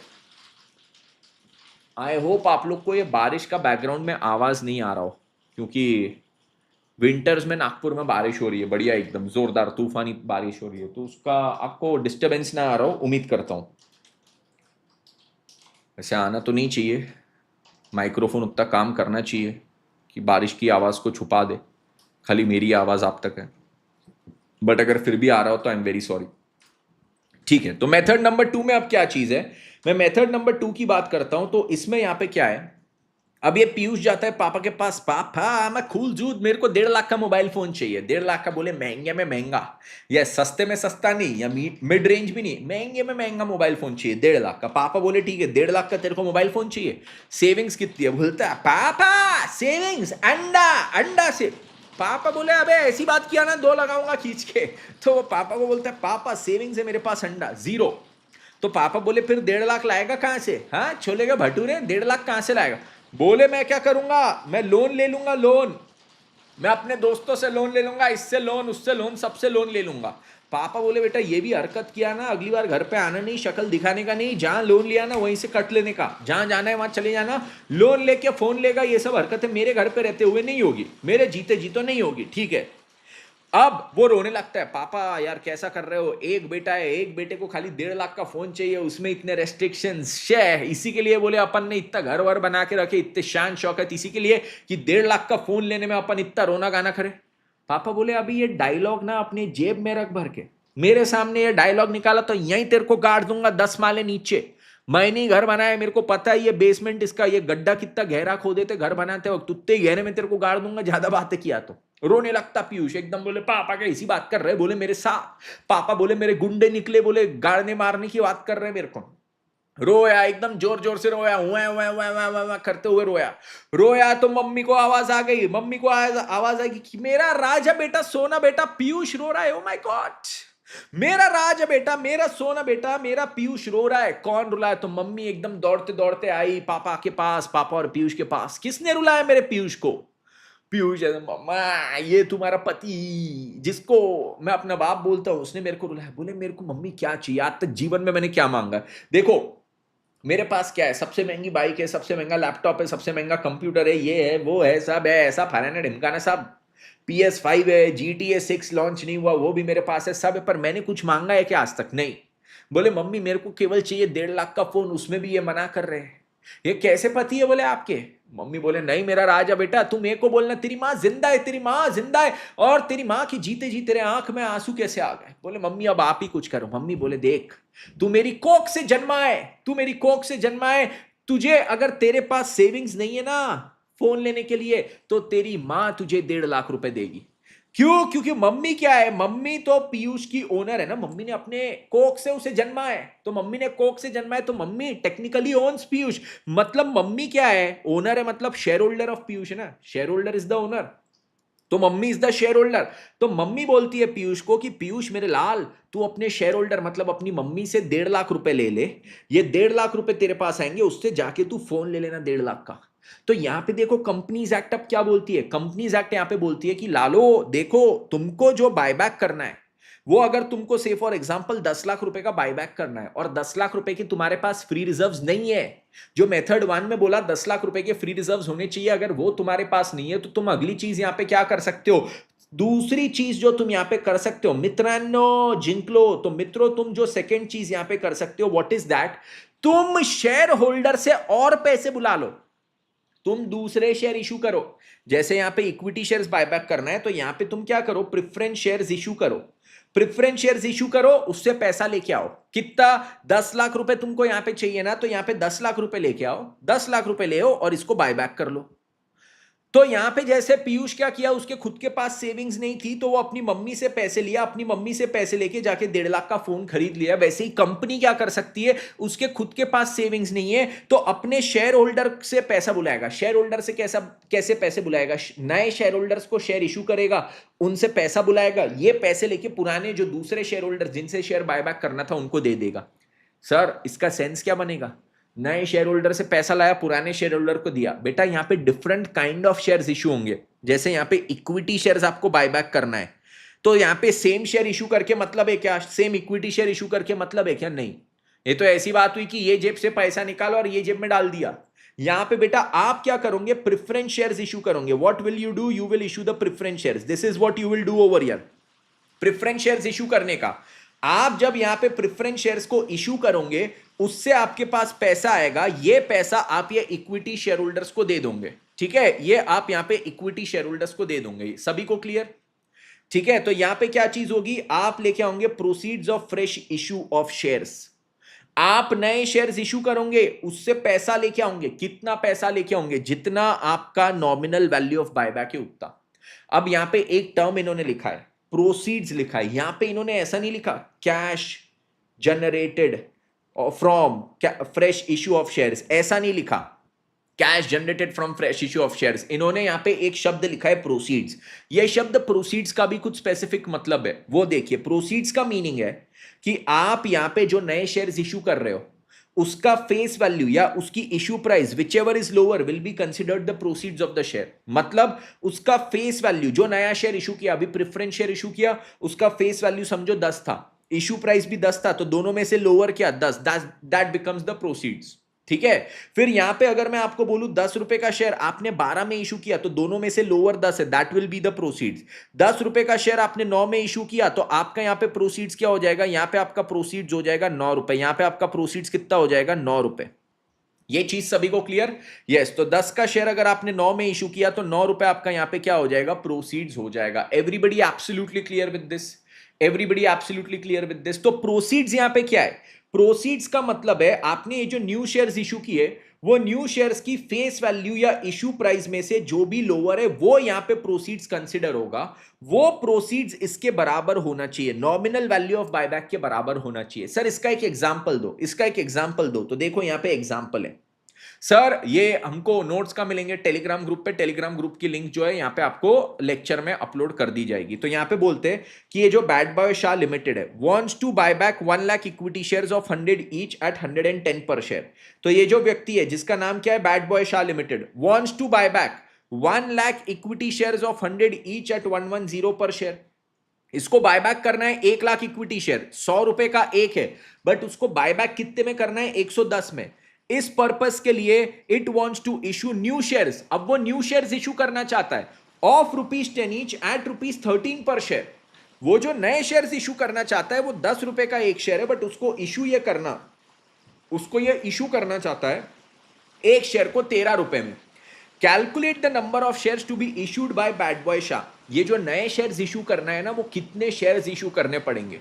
आई होप आप लोग को ये बारिश का बैकग्राउंड में आवाज नहीं आ रहा हो, क्योंकि विंटर्स में नागपुर में बारिश हो रही है, बढ़िया एकदम जोरदार तूफानी बारिश हो रही है, तो उसका आपको डिस्टर्बेंस ना आ रहा हो उम्मीद करता हूं। वैसे आना तो नहीं चाहिए, माइक्रोफोन उतना काम करना चाहिए कि बारिश की आवाज़ को छुपा दे, खाली मेरी आवाज़ आप तक है। बट अगर फिर भी आ रहा हो तो आई एम वेरी सॉरी। ठीक है, तो मेथड नंबर 2 में अब क्या चीज़ है, मैं मेथड नंबर 2 की बात करता हूं। तो इसमें यहां पे क्या है, अब ये पीयूष जाता है पापा के पास, पापा मैं खूल जूद मेरे को 1.5 लाख का मोबाइल फोन चाहिए। 1.5 लाख का, बोले महंगे में महंगा, या सस्ते में सस्ता नहीं, या मिड रेंज भी नहीं, महंगे में महंगा मोबाइल फोन चाहिए 1.5 लाख का। पापा बोले ठीक है 1.5 लाख का तेरे को मोबाइल फोन चाहिए, सेविंग्स कितनी है? बोलता है पापा सेविंग्स अंडा, अंडा से। पापा बोले अबे ऐसी बात किया ना 2 लगाऊंगा खींच के। तो वो पापा को बोलता है पापा सेविंग्स है मेरे पास अंडा 0। तो पापा बोले फिर 1.5 लाख लाएगा कहां से? हाँ छोले के भटूरे 1.5 लाख कहां से लाएगा? बोले मैं क्या करूंगा, मैं लोन ले लूंगा, लोन मैं अपने दोस्तों से लोन ले लूंगा, इससे लोन उससे लोन सबसे लोन ले लूंगा। पापा बोले बेटा ये भी हरकत किया ना, अगली बार घर पे आना नहीं, शक्ल दिखाने का नहीं, जहां लोन लिया ना वहीं से कट लेने का, जहां जाना है वहां चले जाना, लोन लेके फोन लेगा, ये सब हरकतें मेरे घर पे रहते हुए नहीं होगी, मेरे जीते जी तो नहीं होगी, ठीक है। अब वो रोने लगता है, पापा यार कैसा कर रहे हो, एक बेटा है, एक बेटे को खाली 1.5 लाख का फोन चाहिए, उसमें इतने रेस्ट्रिक्शंस शे, इसी के लिए बोले अपन ने इतना घर वर बना के रखे, इतने शान शौकत इसी के लिए कि 1.5 लाख का फोन लेने में अपन इतना रोना गाना करे। पापा बोले अभी ये डायलॉग ना अपनी जेब में रख भर के, मेरे सामने ये डायलॉग निकाला तो यहीं तेरे को गाड़ दूंगा 10 माले नीचे। मैंने घर बनाया, मेरे को पता है ये बेसमेंट इसका, ये गड्ढा कितना गहरा खोदे थे घर बनाते वक्त, उतने गहरे में तेरे को गाड़ दूंगा ज्यादा बातें किया तो। रोने लगता पीयूष एकदम, बोले पापा क्या इसी बात कर रहे, बोले मेरे साथ, पापा बोले मेरे गुंडे निकले, बोले गाड़ने मारने की बात कर रहे मेरे को। रोया एकदम जोर जोर से रोया, हुआ करते हुए रोया। रोया तो मम्मी को आवाज आ गई, मम्मी को आवाज आई कि मेरा राजा बेटा, सोना बेटा पीयूष रो रहा है, ओ माय गॉड। मेरा राज बेटा, मेरा सोना बेटा, मेरा पीयूष रो रहा है। कौन रुला है? तो मम्मी एकदम दौड़ते दौड़ते आई पापा के पास, पापा और पीयूष के पास। किसने रुलाया मेरे पीयूष को? पीयूष मम्मा, ये तुम्हारा पति जिसको मैं अपना बाप बोलता हूं, उसने मेरे को रुलाया। बोले मेरे को मम्मी क्या चाहिए? आज तक जीवन में मैंने क्या मांगा? देखो मेरे पास क्या है, सबसे महंगी बाइक है, सबसे महंगा लैपटॉप है, सबसे महंगा कंप्यूटर है, ये है वो है, सब है, ऐसा फलाना ढिमकाना सब। PS5 है, GTA 6 लॉन्च नहीं हुआ वो भी मेरे पास है, सब है। पर मैंने कुछ मांगा है क्या आज तक? नहीं। बोले मम्मी मेरे को केवल चाहिए 1.5 लाख का फोन, उसमें भी ये मना कर रहे हैं। ये कैसे पति है बोले आपके? मम्मी बोले नहीं मेरा राजा बेटा, तुम एक को बोलना तेरी माँ जिंदा है, तेरी माँ जिंदा है। और तेरी माँ की जीते जी तेरे आंख में आंसू कैसे आ गए? बोले मम्मी अब आप ही कुछ करो। मम्मी बोले देख, तू मेरी कोख से जन्मा है, तू मेरी कोख से जन्मा है। तुझे अगर तेरे पास सेविंग्स नहीं है ना फोन लेने के लिए, तो तेरी माँ तुझे 1.5 लाख रुपए देगी। क्यों? क्योंकि मम्मी क्या है, मम्मी तो पीयूष की ओनर है ना। मम्मी ने अपने कोख से उसे जन्मा है, तो मम्मी ने कोख से जन्मा है, तो मम्मी टेक्निकली ओन्स पीयूष। मतलब मम्मी क्या है, ओनर है, मतलब शेयर होल्डर ऑफ पीयूष है ना। Share holder is the owner, तो mummy is the share holder. तो मम्मी बोलती है पीयूष को कि पीयूष मेरे लाल, तू अपने शेयर होल्डर मतलब अपनी मम्मी से 1.5 लाख रुपए ले ले। ये 1.5 लाख रुपए तेरे पास आएंगे, उससे जाके तू फोन ले लेना 1.5 लाख का। तो यहां पे देखो कंपनीज एक्ट अब क्या बोलती है। कंपनीज एक्ट यहां पे बोलती है कि लालो देखो, तुमको जो बायबैक करना है, वो अगर तुमको से फॉर एग्जांपल 10 लाख रुपए का बायबैक करना है और 10 लाख रुपए की तुम्हारे पास फ्री रिजर्व्स नहीं है, जो मेथड 1 में बोला 10 लाख रुपए के फ्री रिजर्व्स होने चाहिए, अगर वो तुम्हारे पास नहीं है, तो तुम अगली चीज यहां पे क्या कर सकते हो? दूसरी चीज जो तुम यहां पे कर सकते हो मित्रांनो, जिंकलो, तो मित्रों तुम जो सेकेंड चीज यहां पे कर सकते हो, व्हाट इज दैट? तुम शेयर होल्डर से और पैसे बुला लो, तुम दूसरे शेयर इशू करो। जैसे यहां पे इक्विटी शेयर्स बायबैक करना है, तो यहां पे तुम क्या करो, प्रेफरेंस शेयर्स इशू करो। प्रेफरेंस शेयर्स इशू करो, उससे पैसा लेके आओ। कितना? 10 लाख रुपए तुमको यहां पे चाहिए ना, तो यहां पे 10 लाख रुपए लेके आओ, 10 लाख रुपए ले आओ और इसको बायबैक कर लो। तो यहां पे जैसे पीयूष क्या किया, उसके खुद के पास सेविंग्स नहीं थी, तो वो अपनी मम्मी से पैसे लिया, अपनी मम्मी से पैसे लेके जाके 1.5 लाख का फोन खरीद लिया। वैसे ही कंपनी क्या कर सकती है, उसके खुद के पास सेविंग्स नहीं है, तो अपने शेयर होल्डर से पैसा बुलाएगा। शेयर होल्डर से कैसे पैसे बुलाएगा? नए शेयर होल्डर्स को शेयर इशू करेगा, उनसे पैसा बुलाएगा, ये पैसे लेके पुराने जो दूसरे शेयर होल्डर जिनसे शेयर बायबैक करना था उनको दे देगा। सर इसका सेंस क्या बनेगा? नए शेयर होल्डर से पैसा लाया, पुराने शेयर होल्डर को दिया। बेटा यहाँ पे different kind of shares issue होंगे। जैसे यहाँ पे इक्विटी शेयर्स आपको बायबैक करना है, तो यहाँ पे सेम शेयर इशू करके मतलब है क्या? सेम इक्विटी शेयर इशू करके मतलब है क्या? नहीं। ये तो ऐसी बात हुई कि ये जेब से पैसा निकालो और ये जेब में डाल दिया। यहां पे बेटा आप क्या करोगे? प्रेफरेंस शेयर्स इशू करोगे। What will you do? You will issue the preference shares. This is what you will do over here. Preference shares issue करने का, आप जब यहां पे प्रेफरेंस शेयर्स को इशू करोगे, उससे आपके पास पैसा आएगा, ये पैसा आप ये इक्विटी शेयर होल्डर्स को दे दोगे। ठीक है, ये आप यहां पे इक्विटी शेयर होल्डर्स को दे दोगे। सभी को क्लियर? ठीक है, तो यहां पे क्या चीज होगी, आप लेके आओगे proceeds of fresh issue of shares. आप नए शेयर्स इशू करोगे, उससे पैसा लेके आओगे। कितना पैसा लेके आओगे? जितना आपका नॉमिनल वैल्यू ऑफ बायबैक है उतना। अब यहां पे एक टर्म इन्होंने लिखा है, प्रोसीड्स लिखा है। यहां पे इन्होंने ऐसा नहीं लिखा cash generated from fresh issue of shares, ऐसा नहीं लिखा cash generated from fresh issue of shares. इन्होंने यहां पे एक शब्द लिखा है प्रोसीड्स। ये शब्द प्रोसीड्स का भी कुछ स्पेसिफिक मतलब है, वो देखिए। प्रोसीड्स का मीनिंग है कि आप यहां पे जो नए शेयर्स इशू कर रहे हो, उसका फेस वैल्यू या उसकी issue price which ever is lower will be considered the proceeds of the share. मतलब उसका फेस वैल्यू, जो नया शेयर इशू किया, अभी प्रेफरेंस शेयर इशू किया, उसका फेस वैल्यू समझो 10 था, इशू प्राइस भी 10 था, तो दोनों में से लोअर क्या? 10, दैट बिकम्स द प्रोसीड्स। ठीक है, फिर यहां पे अगर मैं आपको बोलूं 10 रुपए का शेयर आपने 12 में इशू किया, तो दोनों में से लोअर 10 है, that will be the proceeds. 10 रुपए का शेयर आपने 9 में इशू किया, तो आपका यहां पे प्रोसीड्स क्या हो जाएगा? यहां पे आपका प्रोसीड्स हो जाएगा 9 रुपए। यहां पे आपका प्रोसीड्स कितना हो जाएगा? 9 रुपए। ये चीज सभी को क्लियर? यस। तो 10 का शेयर अगर आपने 9 में इशू किया, तो 9 रुपए आपका यहां पे क्या हो जाएगा? प्रोसीड्स हो जाएगा। Everybody absolutely clear with this? Everybody absolutely clear with this? तो प्रोसीड्स यहां पे क्या है? प्रोसीड्स का मतलब है आपने ये जो न्यू शेयर्स इशू किए, वो न्यू शेयर्स की फेस वैल्यू या इशू प्राइस में से जो भी लोअर है, वो यहां पे प्रोसीड्स कंसिडर होगा। वो प्रोसीड्स इसके बराबर होना चाहिए, नॉमिनल वैल्यू ऑफ बायबैक के बराबर होना चाहिए। सर इसका एक एग्जांपल दो, इसका एक एग्जांपल दो। तो देखो यहां पे एग्जांपल है, सर ये हमको नोट्स का मिलेंगे टेलीग्राम ग्रुप पे। टेलीग्राम ग्रुप की लिंक जो है यहाँ पे आपको लेक्चर में अपलोड कर दी जाएगी। तो यहाँ पे बोलते हैं कि ये जो बैड बॉय शाह लिमिटेड है wants to buy back 1 lakh equity shares of 100 each at 110 per share. तो ये जो व्यक्ति है जिसका नाम क्या है, bad boy Shah limited, wants to buy back 1 lakh equity shares of 100 each at 110 per share. इसको बायबैक करना है 1 लाख इक्विटी शेयर, 100 रुपए का एक है, बट उसको बायबैक कितने में करना है, 110 में। इस पर्पस के लिए it wants to issue new shares. अब वो न्यू शेयर्स इशू करना चाहता है ऑफ ₹10 ईच एट ₹13 पर शेयर। वो जो नए शेयर्स इशू करना चाहता है वो 10 रुपए का एक शेयर है, बट उसको ये इशू करना चाहता है एक शेयर को 13 रुपए में। Calculate the number of shares to be issued by bad boy Shah. ये जो नए शेयर्स इशू करना है ना, वो कितने शेयर्स इशू करने पड़ेंगे।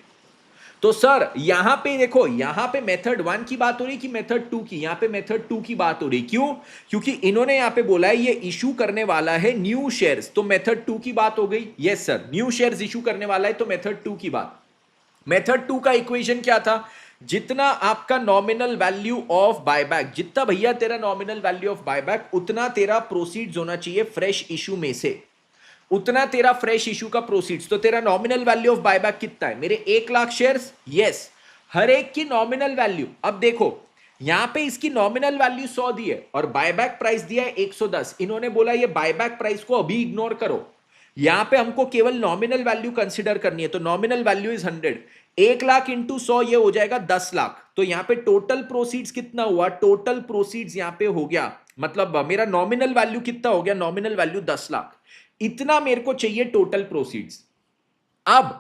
तो सर यहां पे देखो, यहां पे मेथड 1 की बात हो रही कि मेथड 2 की, यहां पे मेथड 2 की बात हो रही। क्यों? क्योंकि इन्होंने यहां पे बोला है ये इशू करने वाला है न्यू शेयर्स, तो मेथड 2 की बात हो गई। Yes sir, new shares issue करने वाला है तो मेथड 2 की बात। मेथड 2 का इक्वेशन क्या था, जितना आपका नॉमिनल वैल्यू ऑफ बायबैक, जितना भैया तेरा नॉमिनल वैल्यू ऑफ बायबैक, उतना तेरा प्रोसीड्स होना चाहिए फ्रेश इशू में से, उतना तेरा फ्रेश इशू का प्रोसीड्स। तो तेरा नॉमिनल वैल्यू ऑफ बायबैक कितना है, मेरे 1 लाख शेयर्स। यस, हर एक की नॉमिनल वैल्यू। अब देखो यहां पे इसकी नॉमिनल वैल्यू 100 दी है और बायबैक प्राइस दिया है 110। इन्होंने बोला ये बायबैक प्राइस को अभी इग्नोर करो, यहां पे हमको केवल नॉमिनल वैल्यू कंसीडर करनी है। तो nominal value is 100, 1 lakh into 100 ये हो जाएगा 10 लाख। तो यहां पे टोटल प्रोसीड्स कितना हुआ, टोटल प्रोसीड्स यहां पे हो गया, मतलब मेरा नॉमिनल वैल्यू कितना हो गया, नॉमिनल वैल्यू 10 लाख। इतना मेरे को चाहिए टोटल प्रोसीड्स। अब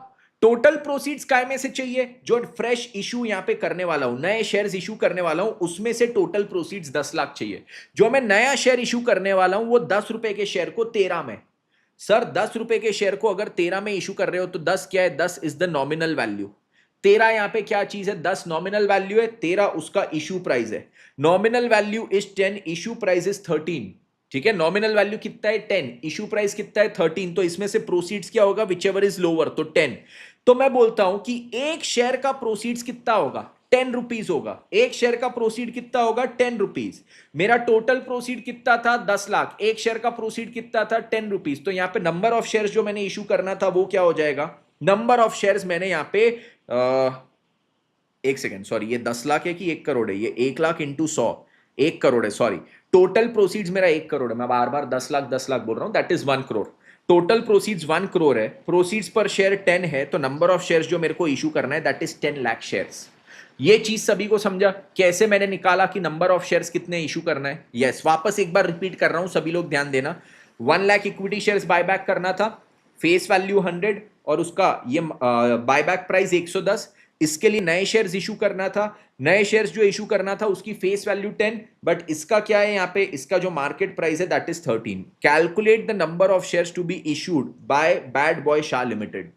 टोटल प्रोसीड्स काय में से चाहिए, जो फ्रेश इशू यहां पे करने वाला हूं, नए शेयर्स इशू करने वाला हूं, उसमें से टोटल प्रोसीड्स 10 लाख चाहिए। जो मैं नया शेयर इशू करने वाला हूं वो 10 रुपए के शेयर को 13 में। सर 10 रुपए के शेयर को अगर 13 में इशू कर रहे हो तो 10 क्या है, 10 इज द नॉमिनल वैल्यू। 13 यहां पे क्या चीज है, 10 नॉमिनल वैल्यू है, 13 उसका इशू प्राइस है। Nominal value is 10, issue price is 13। ठीक है, नॉमिनल वैल्यू कितना है 10, इशू प्राइस कितना है 13। तो इसमें से प्रोसीड्स क्या होगा, विच एवर इज लोअर, तो 10। तो मैं बोलता हूं कि एक शेयर का प्रोसीड्स कितना होगा, 10 रुपीज होगा। एक शेयर का प्रोसीड कितना होगा, 10 रुपीज। मेरा टोटल प्रोसीड कितना था, 10 लाख। एक शेयर का प्रोसीड कितना था, 10 रुपीज। तो यहां पे नंबर ऑफ शेयर्स जो मैंने इशू करना था वो क्या हो जाएगा, नंबर ऑफ शेयर्स मैंने यहां पे एक सेकेंड, सॉरी ये 10 लाख है कि 1 करोड़ है, ये 1 लाख इंटू 100 1 करोड़ है, सॉरी। टोटल प्रोसीड्स मेरा 1 करोड़ है, मैं बार बार 10 लाख बोल रहा हूं, that is 1 crore. Total proceeds 1 crore है, प्रोसीड्स पर शेयर 10 है, तो नंबर ऑफ शेयर्स जो मेरे को इशू करना है दैट इज 10 लाख शेयर्स। ये चीज सभी को समझा कैसे मैंने निकाला कि नंबर ऑफ शेयर्स कितने इशू करना है। यस, वापस एक बार रिपीट कर रहा हूं, सभी लोग ध्यान देना। 1 लाख इक्विटी शेयर्स बायबैक करना था, फेस वैल्यू 100 और उसका ये बायबैक प्राइस 110। इसके लिए नए शेयर्स इशू करना था, नए शेयर्स जो इशू करना था उसकी फेस वैल्यू 10, बट इसका क्या है यहाँ पे, इसका जो मार्केट प्राइस है that is 13। Calculate the number of shares to be issued by bad boy Shah limited.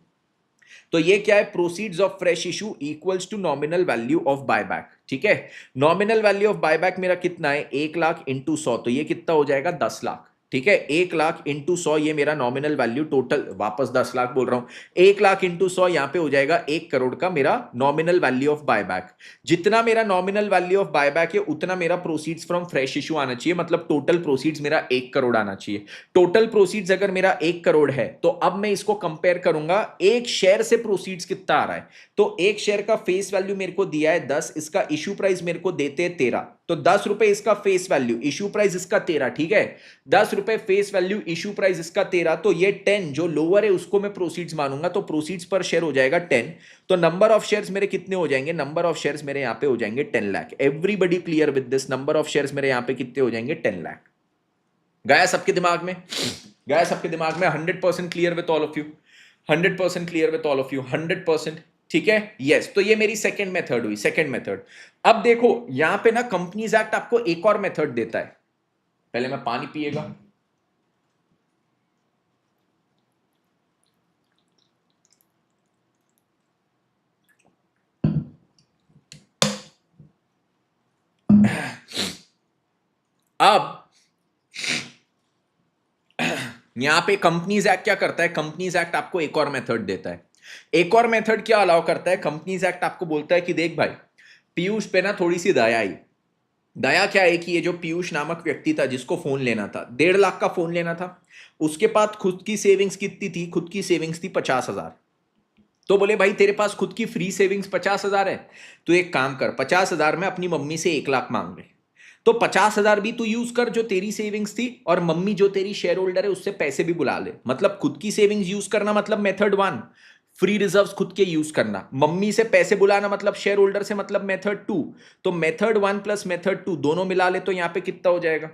तो ये क्या है, proceeds of fresh issue equals to nominal value of buyback. ठीक है, नॉमिनल वैल्यू ऑफ बायबैक मेरा कितना है, 1 लाख इंटू 100, तो ये कितना हो जाएगा, 10 लाख। ठीक है, 1 लाख इंटू 100 ये मेरा नॉमिनल वैल्यू, टोटल वापस 10 लाख बोल रहा हूं, 1 लाख इंटू 100 यहां पे हो जाएगा 1 करोड़ का मेरा नॉमिनल वैल्यू ऑफ बायबैक। जितना मेरा नॉमिनल वैल्यू ऑफ बायबैक है उतना मेरा प्रोसीड्स फ्रॉम फ्रेश इशू आना चाहिए, मतलब टोटल प्रोसीड्स मेरा 1 करोड़ आना चाहिए। टोटल प्रोसीड्स अगर मेरा 1 करोड़ है तो अब मैं इसको कंपेयर करूंगा एक शेयर से प्रोसीड्स कितना आ रहा है। तो एक शेयर का फेस वैल्यू मेरे को दिया है 10, इसका इशू प्राइस मेरे को देते हैं 13, तो 10 रुपए इसका फेस वैल्यू, इशू प्राइस इसका 13। ठीक है, 10 रुपए फेस वैल्यू, इशू प्राइस इसका 13, तो ये 10 जो लोअर है उसको मैं प्रोसीड्स मानूंगा, तो प्रोसीड्स पर शेयर हो जाएगा 10। तो नंबर ऑफ शेयर्स मेरे कितने हो जाएंगे, नंबर ऑफ शेयर्स मेरे यहां पे हो जाएंगे 10 lakh. Everybody clear with this, number of shares मेरे यहां पे कितने हो जाएंगे, 10 लाख। गया सबके दिमाग में, गया सबके दिमाग में, 100% clear with all of you, 100% clear with all of you, 100%। ठीक है, यस। तो ये मेरी सेकंड मेथड हुई, सेकंड मेथड। अब देखो यहां पे ना कंपनीज एक्ट आपको एक और मेथड देता है, पहले मैं पानी पिएगा। अब यहां पे कंपनीज एक्ट क्या करता है, कंपनीज एक्ट आपको एक और मेथड देता है। एक और मेथड क्या अलाउ करता है, कंपनीज एक्ट आपको बोलता है कि देख भाई, पीयूष पे ना थोड़ी सी दया आई, दया क्या है कि ये जो पीयूष नामक व्यक्ति था जिसको फोन लेना था, 1.5 लाख का फोन लेना था, उसके पास खुद की सेविंग्स कितनी थी? खुद की सेविंग्स थी 50,000। तो बोले भाई तेरे पास खुद की फ्री सेविंग्स 50,000 है, तो एक काम कर, 50,000 में अपनी मम्मी से 1 लाख मांग ले। तो 50,000 भी तू यूज कर जो तेरी सेविंग्स थी, और मम्मी जो तेरी शेयर होल्डर है उससे पैसे भी बुला ले। मतलब खुद की सेविंग्स यूज करना मतलब मेथड 1, फ्री रिजर्व्स खुद के यूज करना। मम्मी से पैसे बुलाना मतलब शेयर होल्डर से मतलब मेथड 2। तो मेथड 1 प्लस मेथड 2 दोनों मिला ले तो यहां पे कितना हो जाएगा?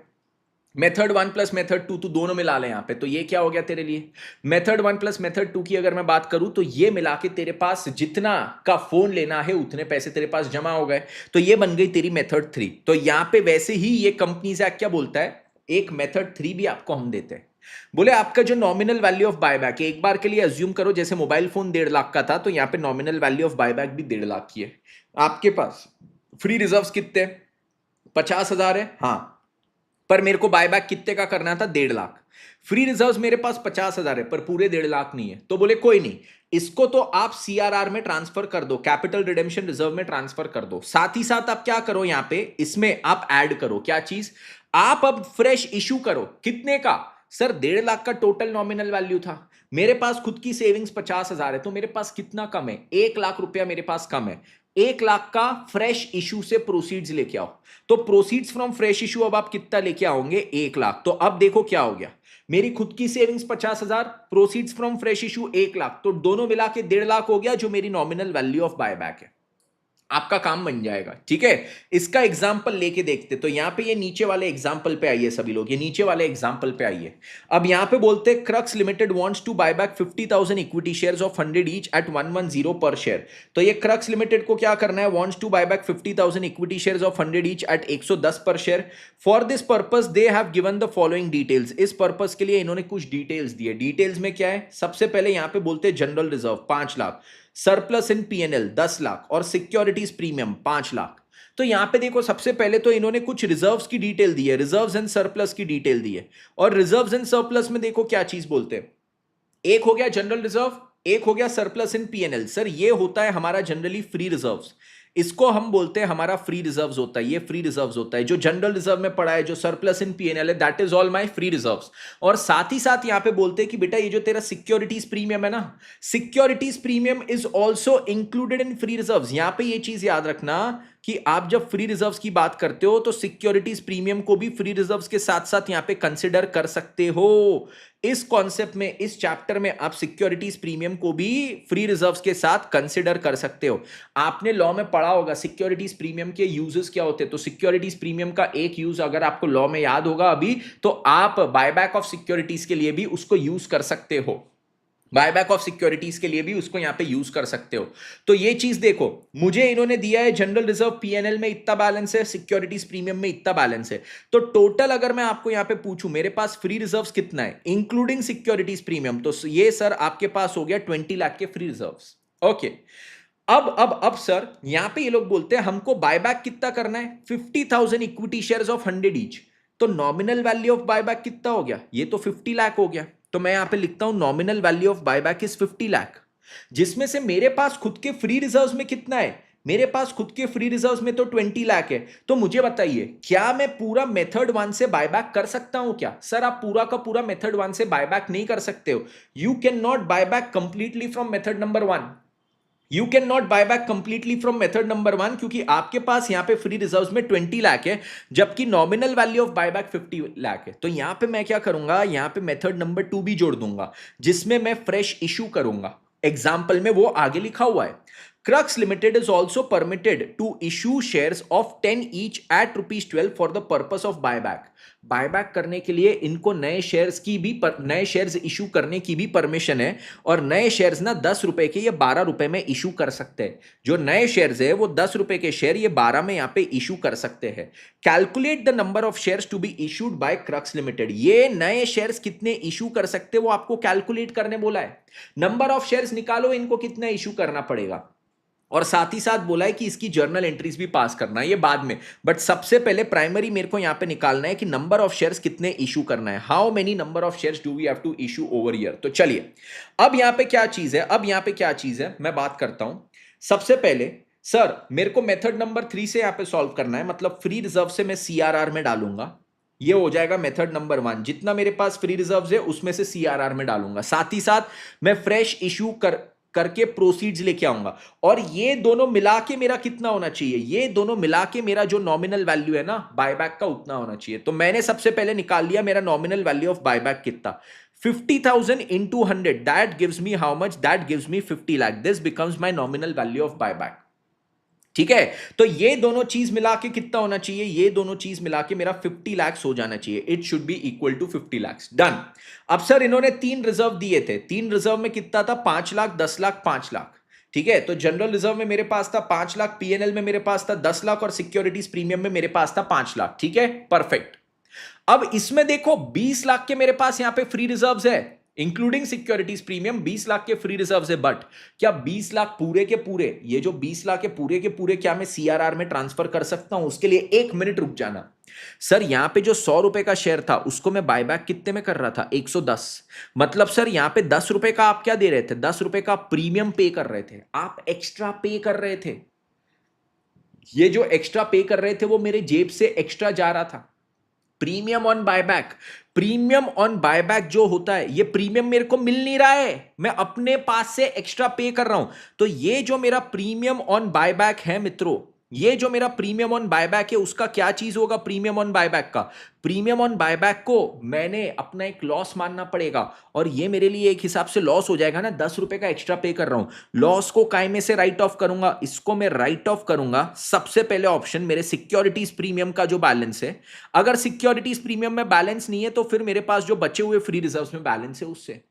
मेथड 1 प्लस मेथड 2 तो दोनों मिला ले यहां पे, तो ये क्या हो गया तेरे लिए? मेथड 1 प्लस मेथड 2 की अगर मैं बात करूं तो ये मिला के तेरे पास जितना का फोन लेना है उतने पैसे तेरे पास जमा हो गए, तो ये बन गई तेरी मेथड 3। तो यहां पे वैसे ही ये कंपनीज एक्ट क्या बोलता है, एक मेथड 3 भी आपको हम देते हैं। बोले आपका जो नॉमिनल वैल्यू ऑफ बायबैक है, एक बार के लिए अज्यूम करो जैसे मोबाइल फोन 1.5 लाख का था, तो यहां पे नॉमिनल वैल्यू ऑफ बायबैक भी 1.5 लाख की है। आपके पास फ्री रिजर्व्स कितने? 50,000 है, हाँ, पर मेरे को बायबैक कितने का करना था? 1.5 लाख। फ्री रिजर्व्स मेरे पास 50,000 है पर पूरे 1.5 लाख नहीं है, तो बोले कोई नहीं, इसको तो आप सीआरआर में ट्रांसफर कर दो, कैपिटल रिडेम्पशन रिजर्व में ट्रांसफर कर दो। साथ ही साथ आप क्या करो, यहां पे इसमें आप ऐड करो क्या चीज, आप अब फ्रेश इशू करो। कितने का? सर 1.5 लाख का टोटल नॉमिनल वैल्यू था, मेरे पास खुद की सेविंग्स 50,000 है, तो मेरे पास कितना कम है? 1 लाख रुपया मेरे पास कम है। 1 लाख का फ्रेश इशू से प्रोसीड्स लेके आओ। तो प्रोसीड्स फ्रॉम फ्रेश इशू अब आप कितना लेके आओगे? 1 लाख। तो अब देखो क्या हो गया, मेरी खुद की savings 50,000, proceeds from fresh issue 1 lakh, तो दोनों मिला के 1.5 लाख हो गया जो मेरी नॉमिनल वैल्यू ऑफ बायबैक है। आपका काम बन जाएगा, ठीक है। इसका एग्जाम्पल लेके देखते, तो यहां पे ये नीचे वाले एग्जाम्पल पे आइए सभी लोग, ये नीचे वाले एग्जाम्पल पे आइए। अब यहां पे बोलते हैं crux limited wants to buy back 50,000 equity shares of 100 each at 110 per share. तो ये क्रक्स लिमिटेड को क्या करना है? Wants to buy back 50,000 equity shares of 100 each at 110 per share. For this purpose they have given the following details. इस पर्पस के लिए इन्होंने कुछ डिटेल्स दिए। डिटेल्स में क्या है? सबसे पहले यहां पे बोलते हैं जनरल रिजर्व 5 लाख, सरप्लस इन पीएनएल 10 लाख और सिक्योरिटीज प्रीमियम 5 लाख। तो यहां पे देखो सबसे पहले तो इन्होंने कुछ रिजर्व्स की डिटेल दी है, रिजर्व्स एंड सरप्लस की डिटेल दी है। और रिजर्व्स एंड सरप्लस में देखो क्या चीज बोलते हैं, एक हो गया जनरल रिजर्व, एक हो गया सरप्लस इन पीएनएल। सर ये होता है हमारा जनरली फ्री रिजर्व्स, इसको हम बोलते हैं हमारा फ्री रिजर्व्स होता है, ये फ्री रिजर्व्स होता है। जो जनरल रिजर्व में पड़ा है, जो सरप्लस इन पीएनएल है, that is all my free reserves. और साथ ही साथ यहां पे बोलते हैं कि बेटा ये जो तेरा सिक्योरिटीज प्रीमियम है ना, securities premium is also included in free reserves. यहां पे ये चीज याद रखना कि आप जब फ्री रिजर्व्स की बात करते हो तो सिक्योरिटीज प्रीमियम को भी फ्री रिजर्व्स के साथ साथ यहां पे कंसिडर कर सकते हो। इस कॉन्सेप्ट में, इस चैप्टर में आप सिक्योरिटीज प्रीमियम को भी फ्री रिजर्व्स के साथ कंसिडर कर सकते हो। आपने लॉ में पढ़ा होगा सिक्योरिटीज प्रीमियम के यूजेस क्या होते हैं, तो सिक्योरिटीज प्रीमियम का एक यूज अगर आपको लॉ में याद होगा अभी, तो आप बायबैक ऑफ सिक्योरिटीज के लिए भी उसको यूज कर सकते हो। बायबैक ऑफ सिक्योरिटीज के लिए भी उसको यहां पे यूज कर सकते हो। तो ये चीज देखो, मुझे इन्होंने दिया है जनरल रिजर्व पीएनएल में इतना बैलेंस है, सिक्योरिटीज प्रीमियम में इतना बैलेंस है। तो टोटल अगर मैं आपको यहां पे पूछूं मेरे पास फ्री रिजर्व्स कितना है इंक्लूडिंग सिक्योरिटीज प्रीमियम, तो ये सर आपके पास हो गया 20 लाख के फ्री रिजर्व्स। ओके, अब सर यहां पे ये लोग बोलते हैं हमको बायबैक कितना करना है? 50,000 इक्विटी शेयर्स ऑफ 100 ईच। तो नॉमिनल वैल्यू ऑफ बायबैक कितना हो गया? ये तो 50 लाख हो गया। तो मैं यहां पे लिखता हूं nominal value of buyback is 50 lakh, जिसमें से मेरे पास खुद के फ्री रिजर्व्स में कितना है? मेरे पास खुद के फ्री रिजर्व्स में तो 20 लाख है। तो मुझे बताइए क्या मैं पूरा मेथड 1 से बायबैक कर सकता हूं क्या? सर आप पूरा का पूरा मेथड 1 से बायबैक नहीं कर सकते हो। You can not buyback completely from method number 1, you can not buy back completely from method number 1, क्योंकि आपके पास यहां पे फ्री रिजर्व्स में 20 लाख है जबकि nominal value of buyback 50 lakh है। तो यहां पे मैं क्या करूंगा, यहां पे मेथड नंबर 2 भी जोड़ दूंगा जिसमें मैं फ्रेश इशू करूंगा। एग्जाम्पल में वो आगे लिखा हुआ है, Crux Limited is also permitted to issue shares of 10 each at ₹12 for the purpose of buyback. Buyback करने के लिए इनको नए शेयर्स की भी नए शेयर्स इशू करने की भी परमिशन है, और नए शेयर्स ना 10 रुपए के या 12 रुपए में इशू कर सकते हैं। जो नए शेयर्स है वो 10 रुपए के शेयर ये 12 में यहाँ पे इशू कर सकते हैं। Calculate the number of shares to be issued by crux limited. ये नए शेयर्स कितने इशू कर सकते हैं वो आपको कैलकुलेट करने बोला है। नंबर ऑफ शेयर्स निकालो, इनको कितना इशू करना पड़ेगा, और साथ ही साथ बोला है कि इसकी जर्नल एंट्रीज भी पास करना है, ये बाद में। बट सबसे पहले प्राइमरी मेरे को यहां पे निकालना है कि नंबर ऑफ शेयर्स कितने इशू करना है, how many number of shares do we have to issue over year. तो चलिए अब यहां पे क्या चीज है, अब यहां पे क्या चीज है मैं बात करता हूं। सबसे पहले सर मेरे को मेथड नंबर 3 से यहां पे सॉल्व करना है, मतलब फ्री रिजर्व से मैं सीआरआर में डालूंगा, ये हो जाएगा मेथड नंबर 1। जितना मेरे पास फ्री रिजर्व है उसमें से सीआरआर में डालूंगा, साथ ही साथ मैं फ्रेश इशू करके प्रोसीड्स लेके आऊंगा। और ये दोनों मिला के मेरा कितना होना चाहिए, ये दोनों मिला के मेरा जो नॉमिनल वैल्यू है ना बायबैक का उतना होना चाहिए। तो मैंने सबसे पहले निकाल लिया मेरा नॉमिनल वैल्यू ऑफ बायबैक कितना, 50,000 into 100, that gives me how much, that gives me 50 lakh, this becomes my nominal value of buyback। ठीक है, तो ये दोनों चीज मिला के कितना होना चाहिए, ये दोनों चीज मिला के मेरा 50 lakhs हो जाना चाहिए, it should be equal to 50 lakhs। Done. अब सर इन्होंने 3 रिजर्व दिए थे, 3 रिजर्व में कितना था, 5 लाख, 10 लाख, 5 लाख। ठीक है, तो जनरल रिजर्व में मेरे पास था 5 लाख, पीएनएल में मेरे पास था 10 लाख और सिक्योरिटीज प्रीमियम में मेरे पास था 5 लाख। ठीक है, परफेक्ट। अब इसमें देखो 20 लाख के मेरे पास यहां पे फ्री रिजर्व्स है, इंक्लूडिंग सिक्योरिटीज प्रीमियम 20 लाख के फ्री रिजर्व्स है। बट क्या 20 लाख पूरे के पूरे, ये जो 20 लाख के पूरे क्या मैं सीआरआर में ट्रांसफर कर सकता हूं? उसके लिए 1 मिनट रुक जाना। सर यहां पे जो 100 रुपए का शेयर था उसको मैं बायबैक कितने में कर रहा था, 110। मतलब सर यहां पे 10 रुपए का आप क्या दे रहे थे, 10 रुपए का प्रीमियम पे कर रहे थे, आप एक्स्ट्रा पे कर रहे थे। ये जो एक्स्ट्रा पे कर रहे थे वो मेरे जेब से एक्स्ट्रा जा रहा था। Premium on buyback, premium on buyback जो होता है, ये प्रीमियम मेरे को मिल नहीं रहा है, मैं अपने पास से एक्स्ट्रा पे कर रहा हूं। तो ये जो मेरा प्रीमियम ऑन बायबैक है मित्रों, ये जो मेरा प्रीमियम ऑन बायबैक है उसका क्या चीज होगा, प्रीमियम ऑन बायबैक का, प्रीमियम ऑन बायबैक को मैंने अपना एक लॉस मानना पड़ेगा। और ये मेरे लिए एक हिसाब से लॉस हो जाएगा ना, 10 रुपए का एक्स्ट्रा पे कर रहा हूं, लॉस को काय में से राइट ऑफ करूंगा, इसको मैं राइट ऑफ करूंगा सबसे पहले ऑप्शन मेरे सिक्योरिटीज प्रीमियम का जो बैलेंस है। अगर सिक्योरिटीज प्रीमियम में बैलेंस नहीं है तो फिर मेरे पास जो बचे हुए फ्री रिजर्व में बैलेंस है उससे।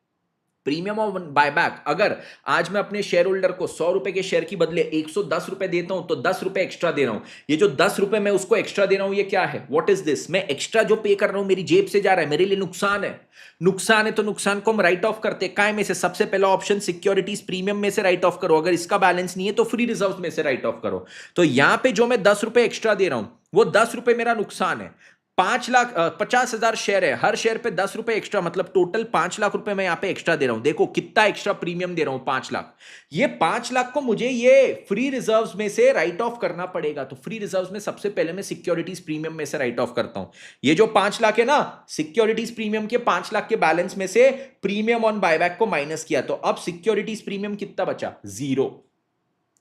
प्रीमियम ऑन बायबैक, अगर आज मैं अपने शेयर होल्डर को 100 रुपए के शेयर की बदले 110 रुपए देता हूं तो 10 रुपए एक्स्ट्रा दे रहा हूं। ये जो 10 रुपए मैं उसको एक्स्ट्रा दे रहा हूं ये क्या है, व्हाट इज दिस, मैं एक्स्ट्रा जो पे कर रहा हूं मेरी जेब से जा रहा है, मेरे लिए नुकसान है। नुकसान है तो नुकसान को हम राइट ऑफ करते हैं, काय में से, सबसे पहला ऑप्शन सिक्योरिटीज प्रीमियम में से राइट ऑफ करो, अगर इसका बैलेंस नहीं है तो फ्री रिजर्व में से राइट ऑफ करो। तो यहां पे जो मैं 10 रुपए एक्स्ट्रा दे रहा हूं वो 10 रुपए मेरा नुकसान है। 50,000 शेयर है, हर शेयर पे 10 रुपए एक्स्ट्रा, मतलब टोटल 5 लाख रुपए मैं यहां पे एक्स्ट्रा दे रहा हूं। देखो कितना एक्स्ट्रा प्रीमियम दे रहा हूं, 5 लाख। ये 5 लाख को मुझे ये फ्री रिजर्व्स में से राइट ऑफ करना पड़ेगा। तो फ्री रिजर्व्स में सबसे पहले मैं सिक्योरिटीज प्रीमियम में से राइट ऑफ करता हूं। ये जो 5 लाख है ना, सिक्योरिटीज प्रीमियम के 5 लाख के बैलेंस में से प्रीमियम ऑन बायबैक को माइनस किया, तो अब सिक्योरिटीज प्रीमियम कितना बचा, 0।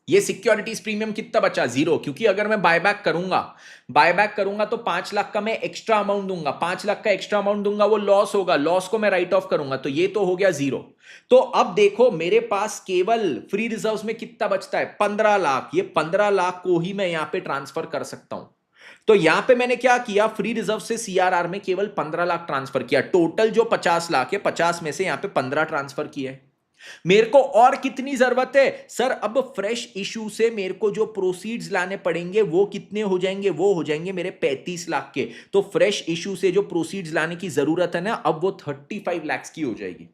ये सिक्योरिटीज प्रीमियम कितना बचा, 0, क्योंकि अगर मैं बायबैक करूंगा तो 5 लाख का मैं एक्स्ट्रा अमाउंट दूंगा, 5 लाख का एक्स्ट्रा अमाउंट दूंगा, वो लॉस होगा, लॉस को मैं राइट ऑफ करूंगा, तो ये तो हो गया 0। तो अब देखो मेरे पास केवल फ्री रिजर्व्स में कितना बचता है, 15 लाख। ये 15 लाख को ही मैं यहां पे ट्रांसफर कर सकता हूं। तो यहां पे मैंने क्या किया, फ्री रिजर्व से सीआरआर में केवल 15 लाख ट्रांसफर किया, टोटल जो 50 लाख है 50 में से यहां पे 15 ट्रांसफर किए। मेरे को और कितनी जरूरत है सर, अब फ्रेश इशू से मेरे को जो प्रोसीड्स लाने पड़ेंगे वो कितने हो जाएंगे, वो हो जाएंगे मेरे 35 लाख के। तो फ्रेश इशू से जो प्रोसीड्स लाने की जरूरत है ना, अब वो 35 लाख की हो जाएगी।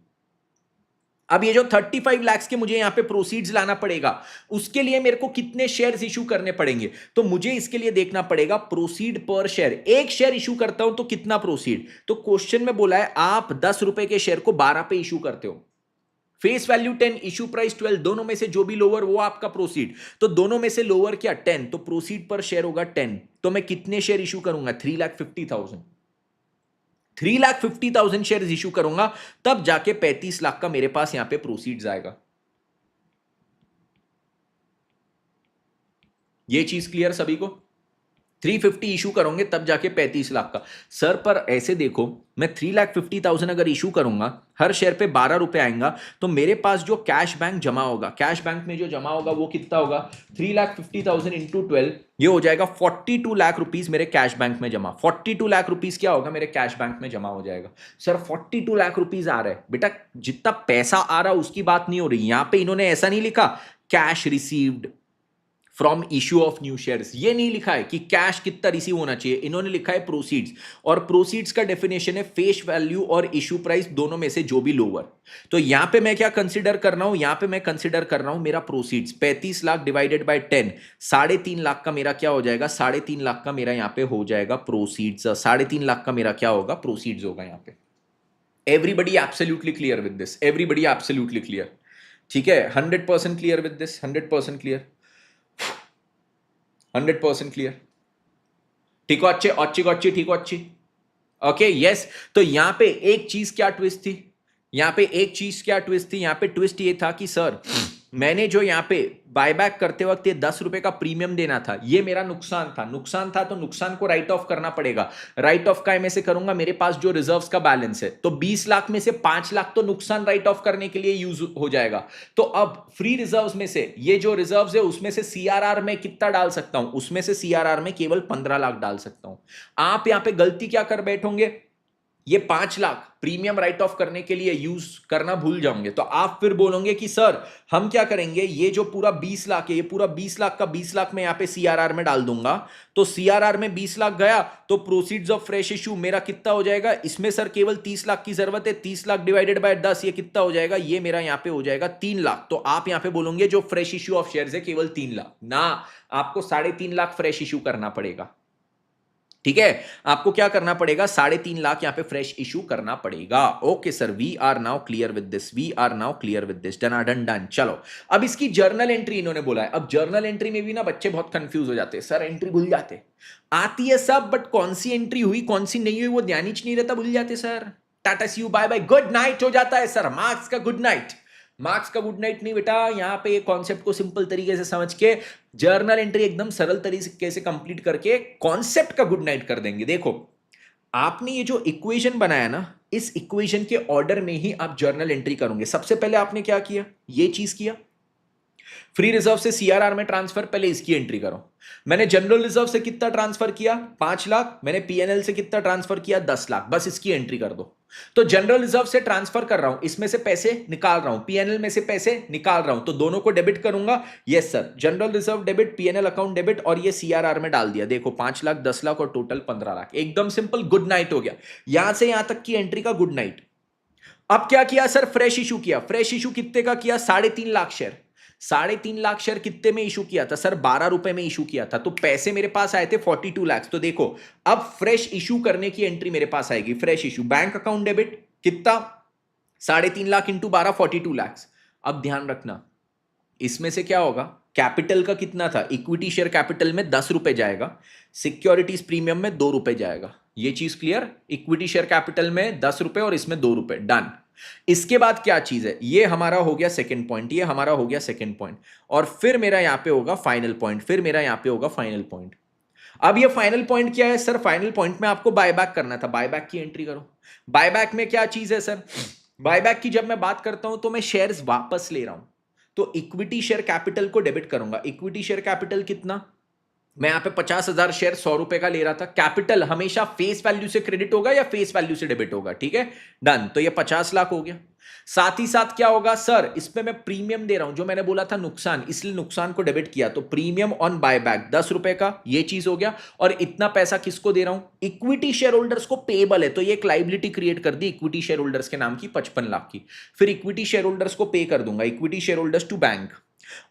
अब ये जो 35 लाख के मुझे यहां पे प्रोसीड्स लाना पड़ेगा, उसके लिए मेरे को कितने शेयर्स इशू करने पड़ेंगे, तो मुझे इसके लिए देखना पड़ेगा प्रोसीड पर शेयर। एक शेयर इशू करता हूं तो कितना प्रोसीड, तो क्वेश्चन में बोला है आप 10 रुपए के शेयर को 12 पे इशू करते हो, फेस वैल्यू 10, इशू प्राइस 12, दोनों में से जो भी लोअर वो आपका प्रोसीड। तो दोनों में से लोअर क्या, 10, तो प्रोसीड पर शेयर होगा 10। तो मैं कितने शेयर इशू करूंगा, 3,50,000, 3,50,000 शेयर इशू करूंगा, तब जाके 35 लाख का मेरे पास यहां पे प्रोसीड्स आएगा। ये चीज क्लियर सभी को, 350 इशू करोगे तब जाके 35 लाख का। सर पर ऐसे देखो, मैं 3,50,000 अगर इशू करूंगा, हर शेयर पे 12 रुपए आएगा, तो मेरे पास जो कैश बैंक जमा होगा, कैश बैंक में जो जमा होगा वो कितना होगा, 3,50,000 इंटू 12, ये हो जाएगा 42 लाख रुपीज मेरे कैश बैंक में जमा। 42 लाख रुपीज क्या होगा, मेरे कैश बैंक में जमा हो जाएगा। सर 42 लाख रुपीज आ रहा है, बेटा जितना पैसा आ रहा उसकी बात नहीं हो रही, यहां पे इन्होंने ऐसा नहीं लिखा cash received from issue of new shares, ये नहीं लिखा है कि कैश कितना रिसीव होना चाहिए, इन्होंने लिखा है प्रोसीड्स। और प्रोसीड्स का डेफिनेशन है फेस वैल्यू और इशू प्राइस दोनों में से जो भी लोअर। तो यहां पे मैं क्या कंसीडर कर रहा हूं, यहां पे मैं कंसीडर कर रहा हूं मेरा proceeds 35 lakh divided by 10, 3.5 lakh का मेरा क्या हो जाएगा, 3.5 लाख का मेरा यहां पे हो जाएगा प्रोसीड्स, 3.5 लाख का मेरा क्या होगा, प्रोसीड्स होगा यहां पे। Everybody absolutely clear with this, everybody absolutely clear, ठीक है, 100% clear with this, 100% clear. 100% clear? ठीक हो अच्छे, अच्छी को अच्छी, ठीक हो अच्छी? Okay yes. तो यहां पे एक चीज क्या ट्विस्ट थी, यहां पे एक चीज क्या ट्विस्ट थी, यहां पे ट्विस्ट ये था कि सर मैंने जो यहां पे बायबैक करते वक्त ये 10 रुपए का प्रीमियम देना था, ये मेरा नुकसान था, नुकसान था, तो नुकसान को राइट ऑफ करना पड़ेगा। राइट ऑफ का मैं से करूंगा, मेरे पास जो रिजर्व्स का बैलेंस है, तो 20 लाख में से 5 लाख तो नुकसान राइट ऑफ करने के लिए यूज हो जाएगा। तो अब फ्री रिजर्व्स में से ये जो रिजर्व्स है उसमें से सीआरआर में कितना डाल सकता हूं, उसमें से सीआरआर में केवल 15 लाख डाल सकता हूं। आप यहां पे गलती क्या कर बैठोगे, ये 5 लाख प्रीमियम राइट ऑफ करने के लिए यूज करना भूल जाओगे, तो आप फिर बोलोगे कि सर हम क्या करेंगे, ये जो पूरा 20 लाख है, ये पूरा 20 लाख का 20 लाख मैं यहां पे सीआरआर में डाल दूंगा, तो सीआरआर में 20 लाख गया, तो प्रोसीड्स ऑफ फ्रेश इशू मेरा कितना हो जाएगा, इसमें सर केवल 30 लाख की जरूरत है, 30 लाख डिवाइडेड बाय 10 ये कितना हो जाएगा, ये मेरा यहां पे हो जाएगा 3 लाख। तो आप यहां पे बोलोगे जो फ्रेश इशू ऑफ शेयर्स है केवल 3 लाख ना, आपको 3.5 लाख फ्रेश इशू करना पड़ेगा। ठीक है, आपको क्या करना पड़ेगा, 3.5 लाख यहां पे फ्रेश इशू करना पड़ेगा। Okay sir, we are now clear with this, we are now clear with this, done done done. चलो अब इसकी जर्नल एंट्री इन्होंने बोला है। अब जर्नल एंट्री में भी ना बच्चे बहुत कंफ्यूज हो जाते हैं, सर एंट्री भूल जाते, आती है सब बट कौन सी एंट्री हुई कौन सी नहीं हुई वो ध्यान ही नहीं रहता, भूल जाते sir. Tata see you bye bye good night हो जाता है सर, मार्क्स का गुड नाइट, मार्क्स का गुड नाइट नहीं बेटा। यहां पे कॉन्सेप्ट को सिंपल तरीके से समझ के जर्नल एंट्री एकदम सरल तरीके से कंप्लीट करके कॉन्सेप्ट का गुड नाइट कर देंगे। देखो आपने ये जो इक्वेशन बनाया ना, इस इक्वेशन के ऑर्डर में ही आप जर्नल एंट्री करोगे। सबसे पहले आपने क्या किया, ये चीज किया, फ्री रिजर्व से सीआरआर में ट्रांसफर, पहले इसकी एंट्री करो। मैंने जनरल रिजर्व से कितना ट्रांसफर किया, 5 लाख, मैंने पीएनएल से कितना ट्रांसफर किया, 10 लाख, बस इसकी एंट्री कर दो। तो जनरल रिजर्व से ट्रांसफर कर रहा हूं, इसमें से पैसे निकाल रहा हूं, पीएनएल में से पैसे निकाल रहा हूं, तो दोनों को डेबिट करूंगा। Yes sir, general reserve debit, PNL account debit, और ये सीआरआर में डाल दिया। देखो 5 लाख, 10 लाख और टोटल 15 लाख, एकदम सिंपल गुड नाइट हो गया। यहां से यहां तक की एंट्री का गुड नाइट। अब क्या किया सर, फ्रेश इशू किया। फ्रेश इशू कितने का किया, 3.5 लाख शेयर। 3.5 लाख शेयर कितने में इशू किया था सर, 12 रुपए में इशू किया था, तो पैसे मेरे पास आए थे 42 लाख। तो देखो अब फ्रेश इशू करने की एंट्री मेरे पास आएगी, fresh issue bank account debit कितना, 3.5 लाख इंटू 12, 42 लाख। अब ध्यान रखना इसमें से क्या होगा, कैपिटल का कितना था, इक्विटी शेयर कैपिटल में 10 रुपए जाएगा, सिक्योरिटीज प्रीमियम में 2 रुपए जाएगा। ये चीज क्लियर, इक्विटी शेयर कैपिटल में 10 रुपए और इसमें 2 रुपए, डन। इसके बाद क्या चीज है, ये हमारा हो गया सेकंड पॉइंट, ये हमारा हो गया सेकंड पॉइंट, और फिर मेरा यहां पे होगा फाइनल पॉइंट, फिर मेरा यहां पे होगा फाइनल पॉइंट। अब ये फाइनल पॉइंट क्या है सर, फाइनल पॉइंट में आपको बायबैक करना था, बायबैक की एंट्री करो। बायबैक में क्या चीज है सर, बायबैक की जब मैं बात करता हूं तो मैं शेयर्स वापस ले रहा हूं, तो इक्विटी शेयर कैपिटल को डेबिट करूंगा। इक्विटी शेयर कैपिटल कितना, मैं यहां पे 50,000 शेयर 100 रुपए का ले रहा था। कैपिटल हमेशा फेस वैल्यू से क्रेडिट होगा या फेस वैल्यू से डेबिट होगा, ठीक है डन। तो ये 50 लाख हो गया। साथ ही साथ क्या होगा सर, इसमें मैं प्रीमियम दे रहा हूं, जो मैंने बोला था नुकसान, इसलिए नुकसान को डेबिट किया, तो प्रीमियम ऑन बायबैक 10 रुपए का, ये चीज हो गया। और इतना पैसा किसको दे रहा हूं, इक्विटी शेयर होल्डर्स को पेबल है, तो ये एक लाइबिलिटी क्रिएट कर दी इक्विटी शेयर होल्डर्स के नाम की 55 लाख की। फिर इक्विटी शेयर होल्डर्स को पे कर दूंगा, equity share holders to bank.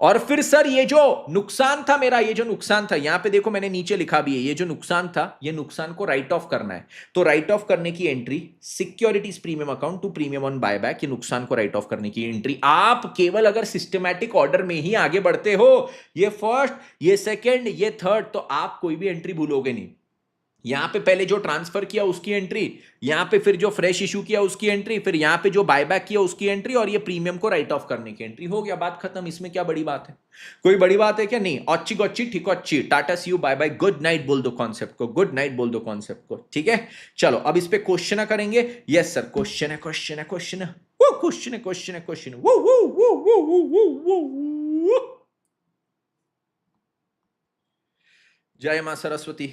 और फिर सर ये जो नुकसान था मेरा, ये जो नुकसान था, यहां पे देखो मैंने नीचे लिखा भी है, ये जो नुकसान था, ये नुकसान को राइट ऑफ करना है। तो राइट ऑफ करने की entry, securities premium account to premium on buyback, ये नुकसान को राइट ऑफ करने की एंट्री। आप केवल अगर सिस्टमैटिक ऑर्डर में ही आगे बढ़ते हो, ये फर्स्ट, ये सेकेंड, ये थर्ड, तो आप कोई भी एंट्री भूलोगे नहीं। यहां पे पहले जो ट्रांसफर किया उसकी एंट्री, यहां पे फिर जो फ्रेश इशू किया उसकी एंट्री, फिर यहां पे जो बायबैक किया उसकी एंट्री, और ये प्रीमियम को राइट ऑफ करने की एंट्री, हो गया, बात खत्म। इसमें क्या बड़ी बात है, कोई बड़ी बात है क्या, नहीं। अच्छी को अच्छी, ठीक हो अच्छी, tata see you bye bye good night बोल दो कॉन्सेप्ट को, गुड नाइट बोल दो कॉन्सेप्ट को, ठीक है। चलो अब इस पे क्वेश्चन करेंगे। यस सर, क्वेश्चन है, क्वेश्चन है, क्वेश्चन है, वो क्वेश्चन है, क्वेश्चन है, क्वेश्चन है, वो। जय मां सरस्वती।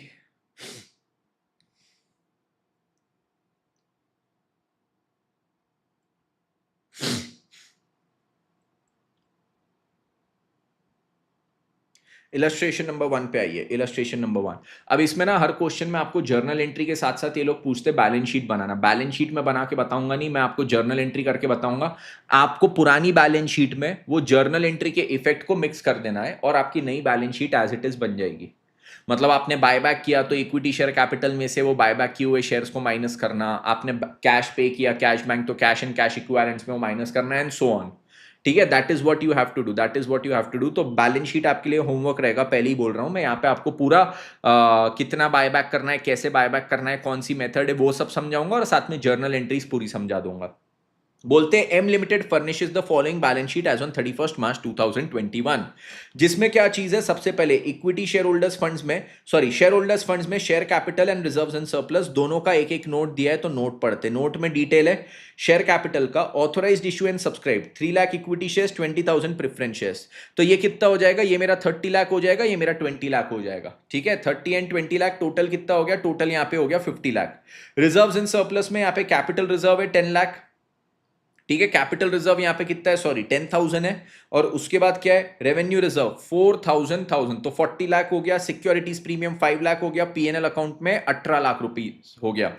इलस्ट्रेशन नंबर 1 पे आइए, इलस्ट्रेशन नंबर 1। अब इसमें ना हर क्वेश्चन में आपको जर्नल एंट्री के साथ साथ ये लोग पूछते बैलेंस शीट बनाना। बैलेंस शीट में बना के बताऊंगा नहीं, मैं आपको जर्नल एंट्री करके बताऊंगा। आपको पुरानी बैलेंस शीट में वो जर्नल एंट्री के इफेक्ट को मिक्स कर देना है और आपकी नई balance sheet as it is बन जाएगी। मतलब आपने बायबैक किया तो इक्विटी शेयर कैपिटल में से वो बायबैक किए हुए शेयर्स को माइनस करना, आपने कैश पे किया कैश बैंक, तो कैश एंड कैश इक्विवेलेंट्स में वो माइनस करना, एंड सो ऑन, ठीक है, that is what you have to do, that is what you have to do. तो बैलेंस शीट आपके लिए होमवर्क रहेगा, पहले ही बोल रहा हूं मैं, यहाँ पे आपको पूरा कितना बायबैक करना है, कैसे बायबैक करना है, कौन सी मेथड है, वो सब समझाऊंगा और साथ में जर्नल एंट्रीज पूरी समझा दूंगा। बोलते हैं M limited furnishes the following balance sheet as on 31 March 2021, जिसमें क्या चीज है, सबसे पहले इक्विटी शेयर होल्डर्स फंड्स में, सॉरी शेयर होल्डर्स फंड्स में share capital and reserves and surplus दोनों का एक एक नोट दिया है, तो नोट पढ़ते, नोट में डिटेल है शेयर कैपिटल का, authorised issue and subscribe 3 lakh equity shares, 20,000 preference shares. तो ये कितना हो जाएगा, ये मेरा 30 लाख हो जाएगा, ये मेरा 20 लाख हो जाएगा। ठीक है, 30 एंड 20 लाख टोटल कितना हो गया, टोटल यहाँ पे हो गया 50 लाख। रिजर्व्स एंड सरप्लस में यहाँ पे कैपिटल रिजर्व है 10 लाख, ठीक है, कैपिटल रिजर्व यहां पे कितना है, सॉरी 10,000 है, और उसके बाद क्या है, रेवेन्यू रिजर्व 4,000, तो 40 लाख हो गया, सिक्योरिटीज प्रीमियम 5 लाख हो गया, पीएनएल अकाउंट में 18 लाख रुपीस हो गया।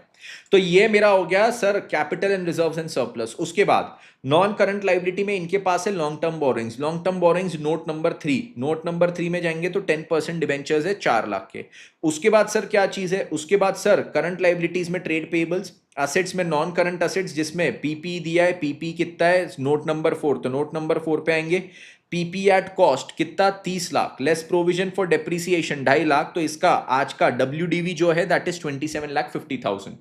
तो ये मेरा हो गया sir capital and reserves and surplus. उसके बाद नॉन करंट लाइबिलिटी में इनके पास है long term borrowings, long term borrowings note number 3, note number 3 में जाएंगे तो 10% डिवेंचर्स है 4 लाख के। उसके बाद सर क्या चीज है, उसके बाद सर करंट लाइबिलिटीज में ट्रेड पेबल्स, असेट्स में नॉन करंट असेट्स जिसमें पीपी दिया है, पीपी कितना है, नोट नंबर 4, तो नोट नंबर 4 पे आएंगे, पीपी एट कॉस्ट कितना 30 lakh, less provision for depreciation 2.5 lakh, तो इसका आज का डब्ल्यूडीवी जो है दैट इज 27,50,000।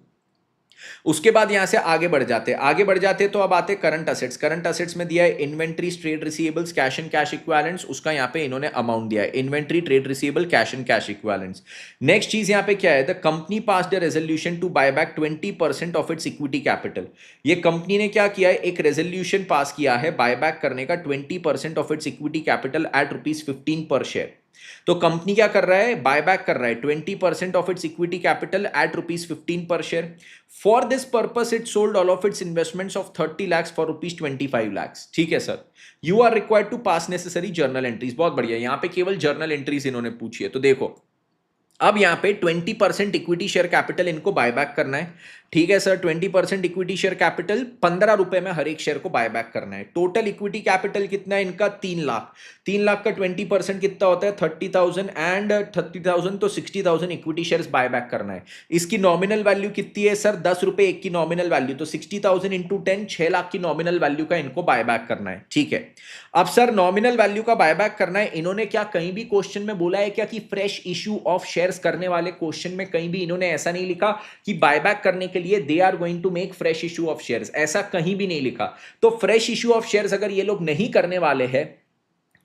उसके बाद यहां से आगे बढ़ जाते तो अब आते करंट असेट्स, करंट असेट्स में दिया है inventories, trade receivables, cash and cash equivalents, उसका यहां पे इन्होंने अमाउंट दिया है, inventory, trade receivable, cash and cash equivalents. Next चीज यहां पे क्या है, the company passed a resolution to buy back 20% of its equity capital. ये कंपनी ने क्या किया है, एक रेजोल्यूशन पास किया है बाय बैक करने का 20% of its equity capital at ₹15 per share. तो कंपनी क्या कर रहा है, बायबैक कर रहा है 20% of its equity capital at ₹15 per share. For this purpose it sold all of its investments of 30 lakhs for ₹25 lakhs। ठीक है sir, you are required to pass necessary journal entries. बहुत बढ़िया, यहां पे केवल जर्नल एंट्रीज इन्होंने पूछी है। तो देखो अब यहां पे 20% इक्विटी शेयर कैपिटल इनको बायबैक करना है। ठीक है सर, 20% इक्विटी शेयर कैपिटल 15 रुपए में हर एक शेयर को बायबैक करना है। टोटल इक्विटी कैपिटल कितना है इनका, 3 लाख, 3 लाख का 20% कितना होता है 30,000 एंड 30,000 तो 60,000 इक्विटी शेयर्स बायबैक करना है। इसकी नॉमिनल वैल्यू कितनी है सर, 10 रुपए एक की नॉमिनल वैल्यू, तो 60,000 इंटू 10, 6 लाख की नॉमिनल वैल्यू का इनको बायबैक करना है। ठीक है, अब सर नॉमिनल वैल्यू का बायबैक करना है, इन्होंने क्या कहीं भी क्वेश्चन में बोला है क्या कि फ्रेश इश्यू ऑफ शेयर्स करने वाले क्वेश्चन में कहीं भी इन्होंने ऐसा नहीं लिखा कि बायबैक करने के लिए they are going to make fresh issue of shares, ऐसा कहीं भी नहीं लिखा। तो फ्रेश इश्यू ऑफ शेयर्स अगर ये लोग नहीं करने वाले हैं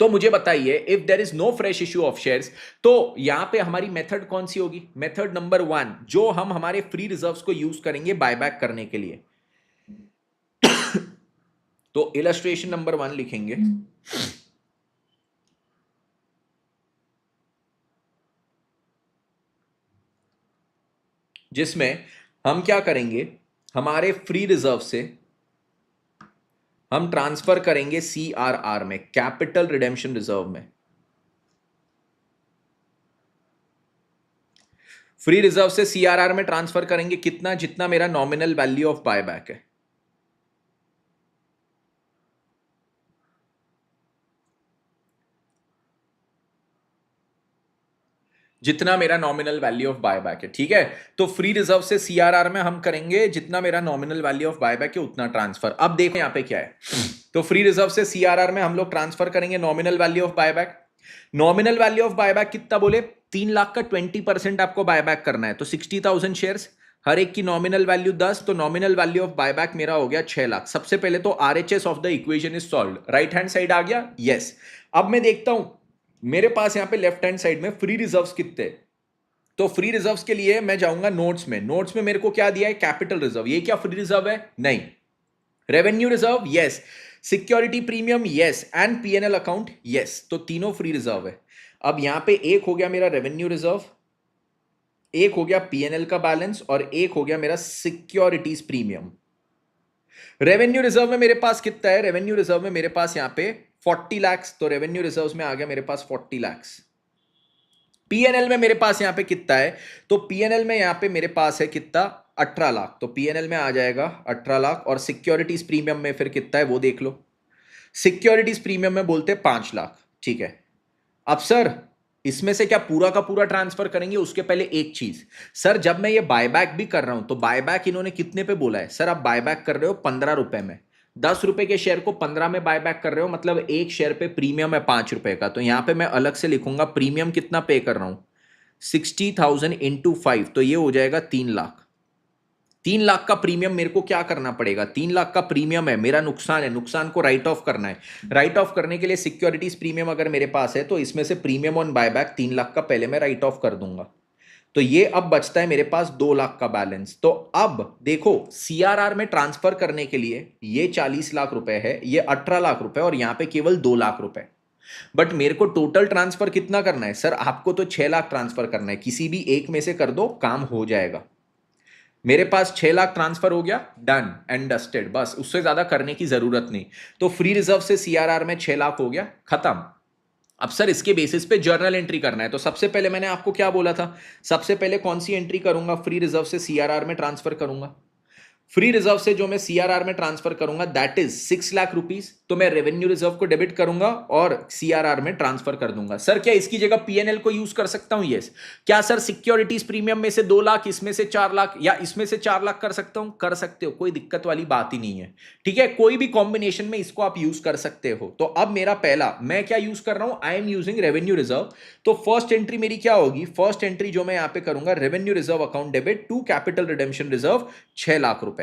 तो मुझे बताइए, if there is no fresh issue of shares, तो यहां पे हमारी मेथड कौन सी होगी, मेथड नंबर 1 जो हम हमारे फ्री रिजर्व्स को यूज करेंगे बायबैक करने के लिए। तो इलस्ट्रेशन नंबर 1 लिखेंगे, जिसमें हम क्या करेंगे, हमारे फ्री रिजर्व से हम ट्रांसफर करेंगे सीआरआर में, कैपिटल रिडेम्पशन रिजर्व में। फ्री रिजर्व से सीआरआर में ट्रांसफर करेंगे कितना, जितना मेरा नॉमिनल वैल्यू ऑफ बायबैक है। जितना मेरा नॉमिनल वैल्यू ऑफ बायबैक है। ठीक है, तो फ्री रिजर्व से सीआरआर में हम करेंगे जितना मेरा नॉमिनल वैल्यू ऑफ बायबैक है उतना ट्रांसफर। अब देखो यहां पे क्या है, तो फ्री रिजर्व से सीआरआर में हम लोग ट्रांसफर करेंगे nominal value of buyback. Nominal value of buyback कितना बोले, 3 लाख का 20% आपको बायबैक करना है, तो 60,000 शेयर्स, हर एक की नॉमिनल वैल्यू 10, तो नॉमिनल वैल्यू ऑफ बायबैक मेरा हो गया 6 लाख। सबसे पहले तो RHS of the equation is solved, right hand side आ गया, यस। अब मैं देखता हूं मेरे पास यहां पे लेफ्ट हैंड साइड में फ्री रिजर्व्स कितने, तो फ्री रिजर्व्स के लिए मैं जाऊंगा नोट्स में, नोट्स में मेरे को क्या दिया है, कैपिटल रिजर्व। ये क्या फ्री रिजर्व है, नहीं। Revenue reserve, yes. Security premium, yes. And PNL account, yes. तो तीनों फ्री रिजर्व है। अब यहां पे एक हो गया मेरा रेवेन्यू रिजर्व, एक हो गया पीएनएल का बैलेंस, और एक हो गया मेरा सिक्योरिटीज प्रीमियम। रेवेन्यू रिजर्व में मेरे पास कितना है, रेवेन्यू रिजर्व में मेरे पास यहां पे 40 लाख, तो रेवेन्यू रिजर्व में आ गया मेरे पास 40 लाख। पीएनएल में मेरे पास यहां पे कितना है, तो पीएनएल में यहां पे मेरे पास है कितना, 18 लाख, तो पीएनएल में आ जाएगा 18 लाख। और सिक्योरिटीज प्रीमियम में फिर कितना है वो देख लो, सिक्योरिटीज प्रीमियम में बोलते 5 लाख। ठीक है, अब सर इसमें से क्या पूरा का पूरा ट्रांसफर करेंगे, उसके पहले एक चीज, सर जब मैं ये बायबैक भी कर रहा हूं तो बायबैक इन्होंने कितने पे बोला है, सर आप बायबैक कर रहे हो 15 रुपए में, ₹10 के शेयर को 15 में बाय बैक कर रहे हो, मतलब एक शेयर पे प्रीमियम है ₹5 का। तो यहां पे मैं अलग से लिखूंगा प्रीमियम कितना पे कर रहा हूं, 60,000 इंटू 5, तो ये हो जाएगा 3 लाख। 3 लाख का प्रीमियम मेरे को क्या करना पड़ेगा, 3 लाख का प्रीमियम है, मेरा नुकसान है, नुकसान को राइट ऑफ करना है। राइट ऑफ करने के लिए सिक्योरिटीज प्रीमियम अगर मेरे पास है तो इसमें से प्रीमियम ऑन बायबैक 3 लाख का पहले मैं राइट ऑफ कर दूंगा। तो ये अब बचता है मेरे पास 2 लाख का बैलेंस। तो अब देखो सीआरआर में ट्रांसफर करने के लिए ये 40 लाख रुपए है, ये 18 लाख रुपए, और यहां पे केवल 2 लाख रुपए। बट मेरे को टोटल ट्रांसफर कितना करना है सर, आपको तो 6 लाख ट्रांसफर करना है, किसी भी एक में से कर दो काम हो जाएगा। मेरे पास 6 लाख ट्रांसफर हो गया, डन एंड डस्टेड, बस उससे ज्यादा करने की जरूरत नहीं। तो फ्री रिजर्व से सीआरआर में 6 लाख हो गया, खत्म। अब सर इसके बेसिस पे जर्नल एंट्री करना है, तो सबसे पहले मैंने आपको क्या बोला था, सबसे पहले कौन सी एंट्री करूंगा, फ्री रिजर्व से सीआरआर में ट्रांसफर करूंगा। फ्री रिजर्व से जो मैं सीआरआर में ट्रांसफर करूंगा दैट इज 6 लाख रुपीज, तो मैं रेवेन्यू रिजर्व को डेबिट करूंगा और सीआरआर में ट्रांसफर कर दूंगा। सर क्या इसकी जगह पीएनएल को यूज कर सकता हूं, यस। क्या सर सिक्योरिटीज प्रीमियम में से 2 लाख, इसमें से 4 लाख, या इसमें से 4 लाख कर सकता हूं, कर सकते हो, कोई दिक्कत वाली बात ही नहीं है। ठीक है, कोई भी कॉम्बिनेशन में इसको आप यूज कर सकते हो। तो अब मेरा पहला मैं क्या यूज कर रहा हूं, I am using revenue reserve. तो फर्स्ट एंट्री मेरी क्या होगी, फर्स्ट एंट्री जो मैं यहां पे करूंगा, revenue reserve account debit to capital redemption reserve 6 lakh रुपए।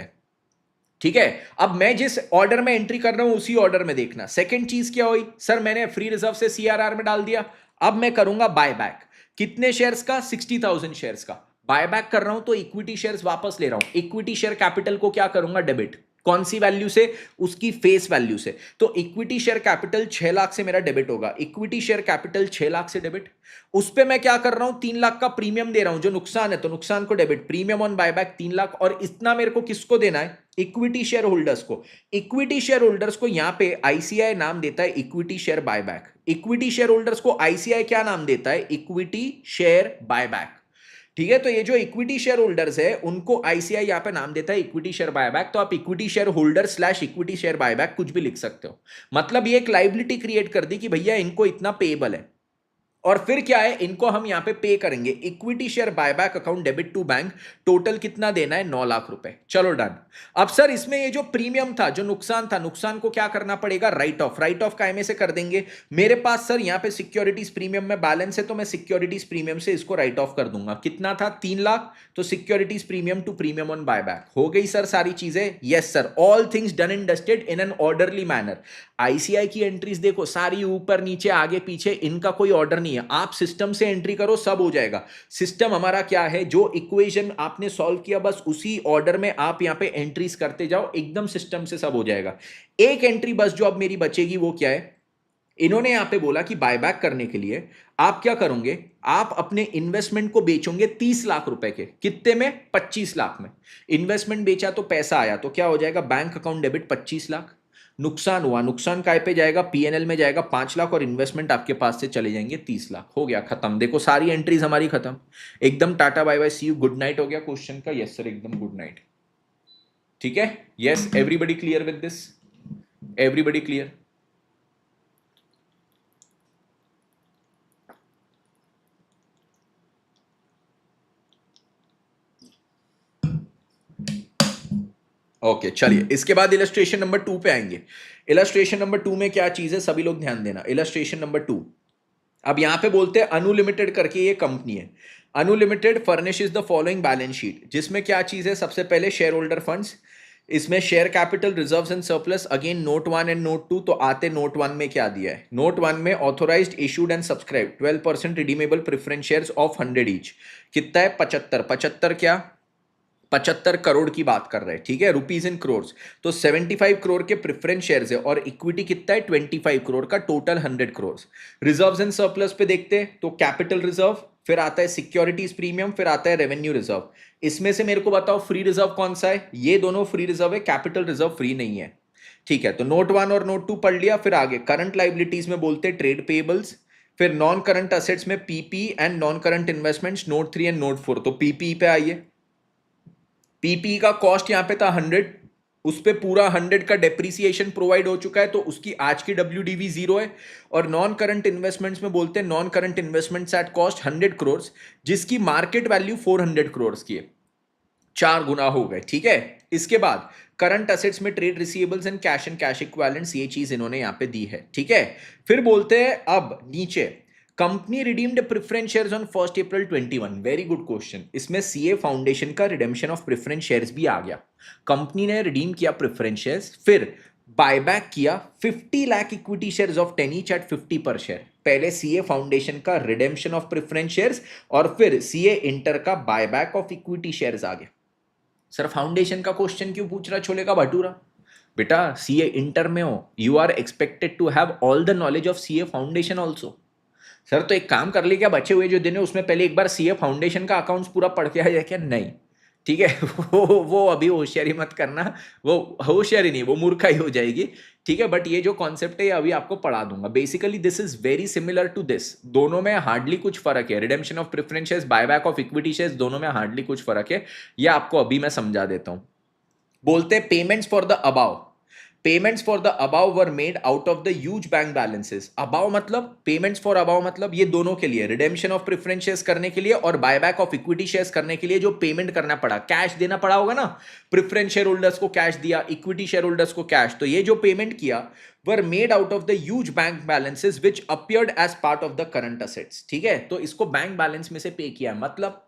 ठीक है, अब मैं जिस ऑर्डर में एंट्री कर रहा हूं उसी ऑर्डर में देखना। सेकंड चीज क्या हुई सर, मैंने फ्री रिजर्व से सीआरआर में डाल दिया, अब मैं करूंगा बाय बैक। कितने शेयर्स का, 60,000 शेयर्स का बाय बैक कर रहा हूं, तो इक्विटी शेयर्स वापस ले रहा हूं। इक्विटी शेयर कैपिटल को क्या करूंगा, डेबिट। कौन सी वैल्यू से, उसकी फेस वैल्यू से। तो इक्विटी शेयर कैपिटल 6 लाख से मेरा डेबिट होगा, इक्विटी शेयर कैपिटल 6 लाख से डेबिट। उस पे मैं क्या कर रहा हूं, 3 लाख का प्रीमियम दे रहा हूं, जो नुकसान है तो नुकसान को debit, premium on buyback 3 lakh, और इतना मेरे को किसको देना है, इक्विटी शेयर होल्डर्स को। इक्विटी शेयर होल्डर्स को यहां पे आईसीआई नाम देता है equity share buyback. Equity share holders को आईसीआई क्या नाम देता है, इक्विटी शेयर बायबैक। ठीक है, तो ये जो इक्विटी शेयर होल्डर्स है उनको आईसीआई यहां पे नाम देता है इक्विटी शेयर बायबैक। तो आप equity share holder slash equity share buyback कुछ भी लिख सकते हो। मतलब ये एक लाइबिलिटी क्रिएट कर दी कि भैया इनको इतना पेएबल है, और फिर क्या है, इनको हम यहां पे पे करेंगे, equity share buyback account debit to bank, total कितना देना है, 9 लाख रुपए। चलो डन। अब सर इसमें ये जो प्रीमियम था, जो नुकसान था, नुकसान को क्या करना पड़ेगा, राइट ऑफ। राइट ऑफ काय में से कर देंगे, मेरे पास सर यहां पे सिक्योरिटीज प्रीमियम में बैलेंस है, तो मैं सिक्योरिटीज प्रीमियम से इसको राइट ऑफ कर दूंगा। कितना था, 3 लाख, तो securities premium to premium on buyback हो गई सर सारी चीजें। Yes sir, all things done and dusted in an orderly manner. ICAI की एंट्रीज देखो सारी ऊपर नीचे आगे पीछे, इनका कोई ऑर्डर नहीं है, आप सिस्टम से एंट्री करो सब हो जाएगा। सिस्टम हमारा क्या है, जो इक्वेशन आपने सॉल्व किया बस उसी ऑर्डर में आप यहां पे एंट्रीज करते जाओ, एकदम सिस्टम से सब हो जाएगा। एक एंट्री बस जो अब मेरी बचेगी वो क्या है, इन्होंने यहां पे बोला कि बायबैक करने के लिए आप क्या करोगे, आप अपने इन्वेस्टमेंट को बेचोगे 30 लाख रुपए के, कितने में, 25 लाख में। इन्वेस्टमेंट बेचा तो पैसा आया, तो क्या हो जाएगा, बैंक अकाउंट डेबिट 25 लाख। नुकसान हुआ, नुकसान काय पे जाएगा, पीएनएल में जाएगा 5 लाख, और इन्वेस्टमेंट आपके पास से चले जाएंगे 30 लाख। हो गया खत्म, देखो सारी एंट्रीज हमारी खत्म, एकदम tata bye bye see you good night हो गया क्वेश्चन का। यस सर, एकदम गुड नाइट। ठीक है, yes everybody clear with this, everybody clear. Okay चलिए, इसके बाद इलस्ट्रेशन नंबर 2 पे आएंगे। इलस्ट्रेशन नंबर 2 में क्या चीज है, सभी लोग ध्यान देना। इलस्ट्रेशन नंबर 2, अब यहां पे बोलते हैं अनु लिमिटेड करके ये कंपनी है। Anu limited furnishes the following balance sheet, जिसमें क्या चीज है, सबसे पहले शेयर होल्डर फंड्स, इसमें share capital, reserves and surplus, again note 1 and note 2। तो आते नोट 1 में क्या दिया है, नोट 1 में authorised issued and subscribe 12% redeemable preference shares of 100 each, कितना है, 75। 75 क्या, 75 करोड़ की बात कर रहे हैं, ठीक है, रुपीज इन करोड़। तो 75 करोड़ के प्रेफरेंस शेयर्स है, और इक्विटी कितना है, 25 करोड़ का, total 100 crore. Reserves and surplus पे देखते हैं, तो कैपिटल रिजर्व, फिर आता है सिक्योरिटीज प्रीमियम, फिर आता है रेवेन्यू रिजर्व। इसमें से मेरे को बताओ फ्री रिजर्व कौन सा है, ये दोनों फ्री रिजर्व है, कैपिटल रिजर्व फ्री नहीं है। ठीक है, तो नोट 1 और नोट 2 पढ़ लिया। फिर आगे करंट लाइबिलिटीज में बोलते हैं ट्रेड पेएबल्स, फिर नॉन करंट असेट्स में PP and non current investments, note 3 and note 4। तो पीपी पे आइए, पीपी का कॉस्ट यहां पे था 100, उस पे पूरा 100 का डेप्रीसिएशन प्रोवाइड हो चुका है, तो उसकी आज की WDV 0 है। और नॉन करंट इन्वेस्टमेंट्स में बोलते हैं non current investments at cost 100 crore, जिसकी मार्केट वैल्यू 400 करोड़ की है, 4 गुना हो गए। ठीक है, इसके बाद करंट असेट्स में trade receivables and cash equivalents, ये चीज इन्होंने यहां पे दी है, ठीक है। फिर बोलते हैं अब नीचे, company redeemed preference shares on 1 April 21। Very good question. इसमें सीए फाउंडेशन का रिडेम्पशन ऑफ प्रेफरेंस शेयर्स भी आ गया। कंपनी ने रिडीम किया प्रेफरेंस शेयर्स, फिर बायबैक किया 50 lakh equity shares of 10 each eight 50 पर शेयर। पहले सीए फाउंडेशन का रिडेम्पशन ऑफ प्रेफरेंस शेयर्स और फिर सीए इंटर का बायबैक ऑफ इक्विटी शेयर्स आ गया। सर फाउंडेशन का क्वेश्चन क्यों पूछ रहा छोले का भटूरा? बेटा सीए इंटर में हो, you are expected to have all the knowledge of CA foundation also. Sir तो एक काम कर ली क्या, बचे हुए जो दिन है उसमें पहले एक बार सीए फाउंडेशन का अकाउंट्स पूरा पढ़ के आ जाए क्या? नहीं, ठीक है। वो अभी होशियारी मत करना, वो होशियारी नहीं, वो मूर्खाई हो जाएगी, ठीक है। बट ये जो कॉन्सेप्ट है ये अभी आपको पढ़ा दूंगा। Basically this is very similar to this, दोनों में हार्डली कुछ फर्क है। Redemption of preference shares, buyback of equity shares, दोनों में हार्डली कुछ फर्क है। ये आपको अभी मैं समझा देता हूं। बोलते payments for the above, payments for the above were made out of the huge bank balances. Above मतलब, पेमेंट्स फॉर अबाव मतलब ये दोनों के लिए, रिडेम्पशन ऑफ प्रेफरेंस शेयर्स करने के लिए और बायबैक ऑफ इक्विटी शेयर्स करने के लिए जो पेमेंट करना पड़ा, कैश देना पड़ा होगा ना। प्रेफरेंस शेयर होल्डर्स को कैश दिया, इक्विटी शेयर होल्डर्स को कैश, तो ये जो पेमेंट किया were made out of the huge bank balances which appeared as part of the current assets, ठीक है। तो इसको बैंक बैलेंस में से पे किया, मतलब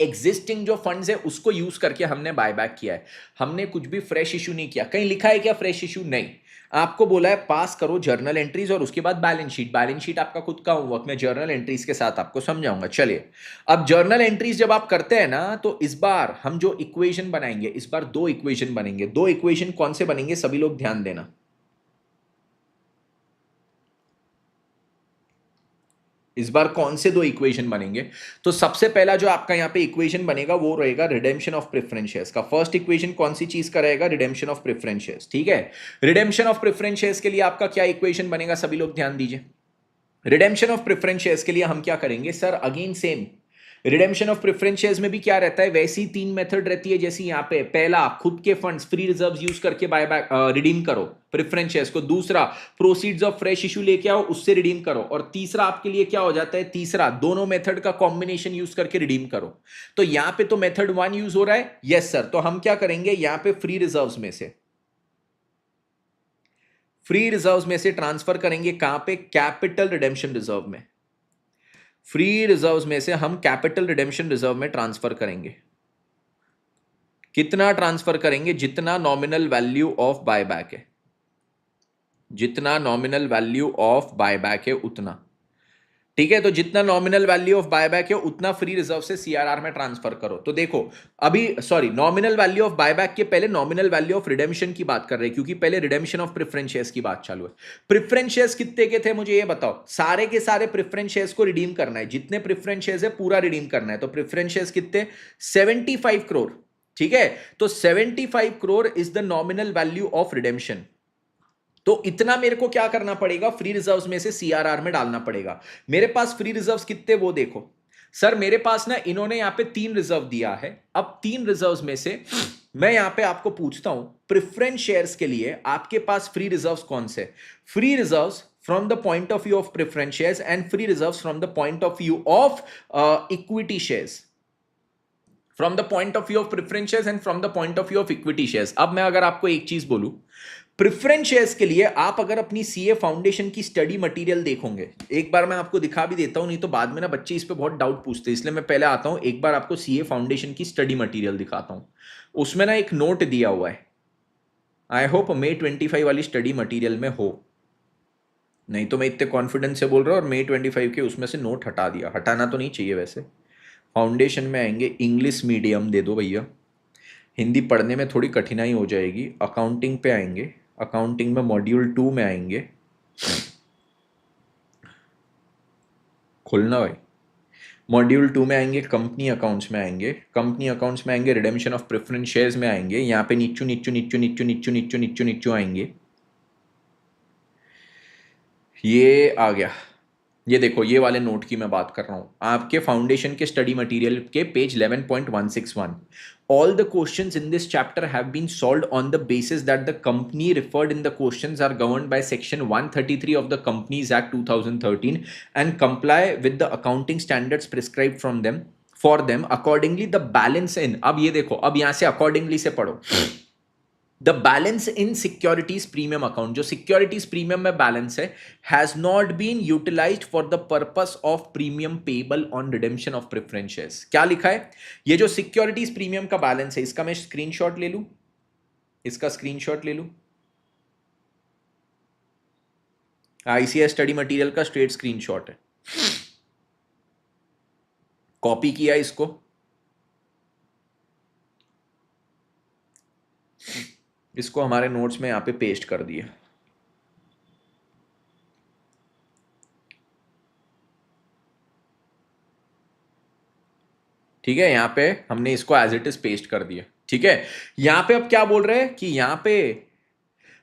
एग्जिस्टिंग जो फंड्स है उसको यूज करके हमने बायबैक किया है। हमने कुछ भी फ्रेश इशू नहीं किया। कहीं लिखा है क्या फ्रेश इशू? नहीं। आपको बोला है पास करो जर्नल एंट्रीज और उसके बाद बैलेंस शीट। बैलेंस शीट आपका खुद का होमवर्क, मैं जर्नल एंट्रीज के साथ आपको समझाऊंगा। चलिए, अब जर्नल एंट्रीज जब आप करते हैं ना, तो इस बार हम जो इक्वेशन बनाएंगे, इस बार दो इक्वेशन बनेंगे। दो इक्वेशन कौन से बनेंगे सभी लोग ध्यान देना। इस बार कौन से दो इक्वेशन बनेंगे? तो सबसे पहला जो आपका यहां पे इक्वेशन बनेगा वो रहेगा रिडेम्पशन ऑफ प्रेफरेंस शेयर्स का। फर्स्ट इक्वेशन कौन सी चीज का रहेगा? रिडेम्पशन ऑफ प्रेफरेंस शेयर्स, ठीक है। रिडेम्पशन ऑफ प्रेफरेंस शेयर्स के लिए आपका क्या इक्वेशन बनेगा? सभी लोग ध्यान दीजिए। रिडेम्पशन ऑफ प्रेफरेंस शेयर्स के लिए हम क्या करेंगे sir? Again same, redemption of preference shares में भी क्या रहता है, वैसी तीन मेथड रहती है जैसी यहां पे। पहला, खुद के फंड्स फ्री रिजर्व्स यूज करके बायबैक रिडीम करो प्रेफरेंस शेयर्स को। दूसरा, प्रोसीड्स ऑफ फ्रेश इशू लेके आओ, उससे रिडीम करो। और तीसरा आपके लिए क्या हो जाता है? तीसरा, दोनों मेथड का कॉम्बिनेशन यूज करके रिडीम करो। तो यहां पे तो मेथड 1 यूज हो रहा है, यस सर। तो हम क्या करेंगे, यहां पे फ्री रिजर्व्स में से ट्रांसफर करेंगे कहां पे? कैपिटल रिडेम्पशन रिजर्व में। फ्री रिजर्व्स में से हम कैपिटल रिडेम्पशन रिजर्व में ट्रांसफर करेंगे। कितना ट्रांसफर करेंगे? जितना नॉमिनल वैल्यू ऑफ बायबैक है, जितना नॉमिनल वैल्यू ऑफ बायबैक है उतना, ठीक है। तो जितना नॉमिनल वैल्यू ऑफ बायबैक है उतना फ्री रिजर्व से सीआरआर में ट्रांसफर करो। तो देखो अभी, sorry, nominal value of buyback के पहले नॉमिनल वैल्यू ऑफ रिडेम्पशन की बात कर रहे हैं, क्योंकि पहले रिडेम्पशन ऑफ प्रेफरेंस शेयर्स की बात चालू है। प्रेफरेंस शेयर्स कितने के थे मुझे ये बताओ? सारे के सारे प्रेफरेंस शेयर्स को रिडीम करना है, जितने प्रेफरेंस शेयर्स है पूरा रिडीम करना है। तो प्रेफरेंस शेयर्स कितने? 75 करोड़, ठीक है। तो 75 crore is the nominal value of redemption. तो इतना मेरे को क्या करना पड़ेगा? फ्री रिजर्व्स में से सीआरआर में डालना पड़ेगा। मेरे पास फ्री रिजर्व्स कितने वो देखो सर। मेरे पास ना इन्होंने यहां पे 3 रिजर्व दिया है। अब 3 रिजर्व्स में से मैं यहां पे आपको पूछता हूं, प्रेफरेंस शेयर्स के लिए आपके पास फ्री रिजर्व्स कौन से? Free reserves from the point of view of preference shares and free reserves from the point of view of equity shares. From the point of view of preference shares and from the point of view of equity shares. अब मैं अगर आपको एक चीज बोलूं, प्रेफरेंस शेयर्स के लिए आप अगर अपनी सीए फाउंडेशन की स्टडी मटेरियल देखोगे, एक बार मैं आपको दिखा भी देता हूं, नहीं तो बाद में ना बच्चे इस पे बहुत डाउट पूछते हैं, इसलिए मैं पहले आता हूं, एक बार आपको सीए फाउंडेशन की स्टडी मटेरियल दिखाता हूं। उसमें ना एक नोट दिया हुआ है, आई होप May 25 वाली स्टडी मटेरियल में हो, नहीं तो मैं इतने कॉन्फिडेंस से बोल रहा हूं और May 25 के उसमें से नोट हटा दिया। हटाना तो नहीं चाहिए वैसे। फाउंडेशन में आएंगे, इंग्लिश मीडियम दे दो भैया, हिंदी पढ़ने में थोड़ी कठिनाई हो जाएगी। अकाउंटिंग पे आएंगे, अकाउंटिंग में मॉड्यूल 2 में आएंगे, खोलना भाई। मॉड्यूल 2 में आएंगे, कंपनी अकाउंट्स में आएंगे, कंपनी अकाउंट्स में आएंगे, रिडेम्पशन ऑफ प्रेफरेंस शेयर्स में आएंगे। यहाँ पे नीचू नीचू नीचू नीचू नीचू नीचू नीचू नीचू आएंगे। ये आ गया, ये देखो, ये वाले नोट की मैं बात कर रहा हूं, आपके फाउंडेशन के स्टडी मटेरियल के page 11.161। All the questions in this chapter have been solved on the basis that the company referred in the questions are governed by section 133 of the Companies Act 2013 and comply with the accounting standards prescribed from them. For them accordingly the balance in, अब ये देखो, अब यहां से अकॉर्डिंगली से पढ़ो, the balance in securities premium account, जो सिक्योरिटीज प्रीमियम में बैलेंस है, has not been utilised for the purpose of premium payable on redemption of preference shares. क्या लिखा है? ये जो सिक्योरिटीज प्रीमियम का बैलेंस है, इसका मैं स्क्रीनशॉट ले लूं, इसका स्क्रीनशॉट ले लूं, आईसीएस स्टडी मटेरियल का स्ट्रेट स्क्रीनशॉट है, कॉपी किया इसको, इसको हमारे नोट्स में यहां पे पेस्ट कर दिया। ठीक है, यहां पे हमने इसको एज इट इज पेस्ट कर दिया। ठीक है, यहां पे अब क्या बोल रहे हैं कि यहां पे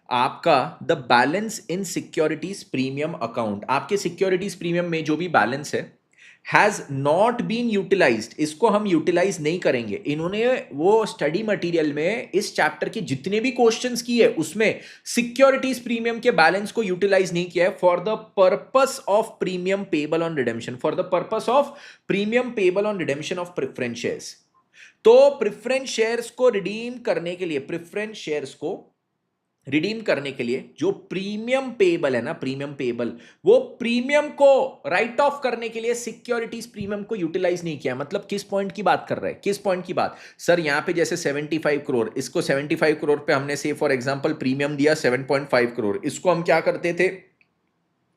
आपका the balance in securities premium account, आपके सिक्योरिटीज प्रीमियम में जो भी बैलेंस है, हैज नॉट बीन यूटिलाइज्ड, इसको हम यूटिलाइज नहीं करेंगे। इन्होंने वो स्टडी मटेरियल में इस चैप्टर के जितने भी क्वेश्चंस किए उसमें सिक्योरिटीज प्रीमियम के बैलेंस को यूटिलाइज नहीं किया है for the purpose of premium payable on redemption, for the purpose of premium payable on redemption of preference shares. तो प्रेफरेंस शेयर्स को रिडीम करने के लिए, प्रेफरेंस शेयर्स को रिडीम करने के लिए जो प्रीमियम पेबल है ना, प्रीमियम पेबल, वो प्रीमियम को राइट ऑफ करने के लिए सिक्योरिटीज प्रीमियम को यूटिलाइज नहीं किया। मतलब किस पॉइंट की बात कर रहे हैं, किस पॉइंट की बात? सर यहां पे जैसे 75 करोड़, इसको 75 करोड़ पे हमने से फॉर एग्जांपल प्रीमियम दिया 7.5 करोड़, इसको हम क्या करते थे,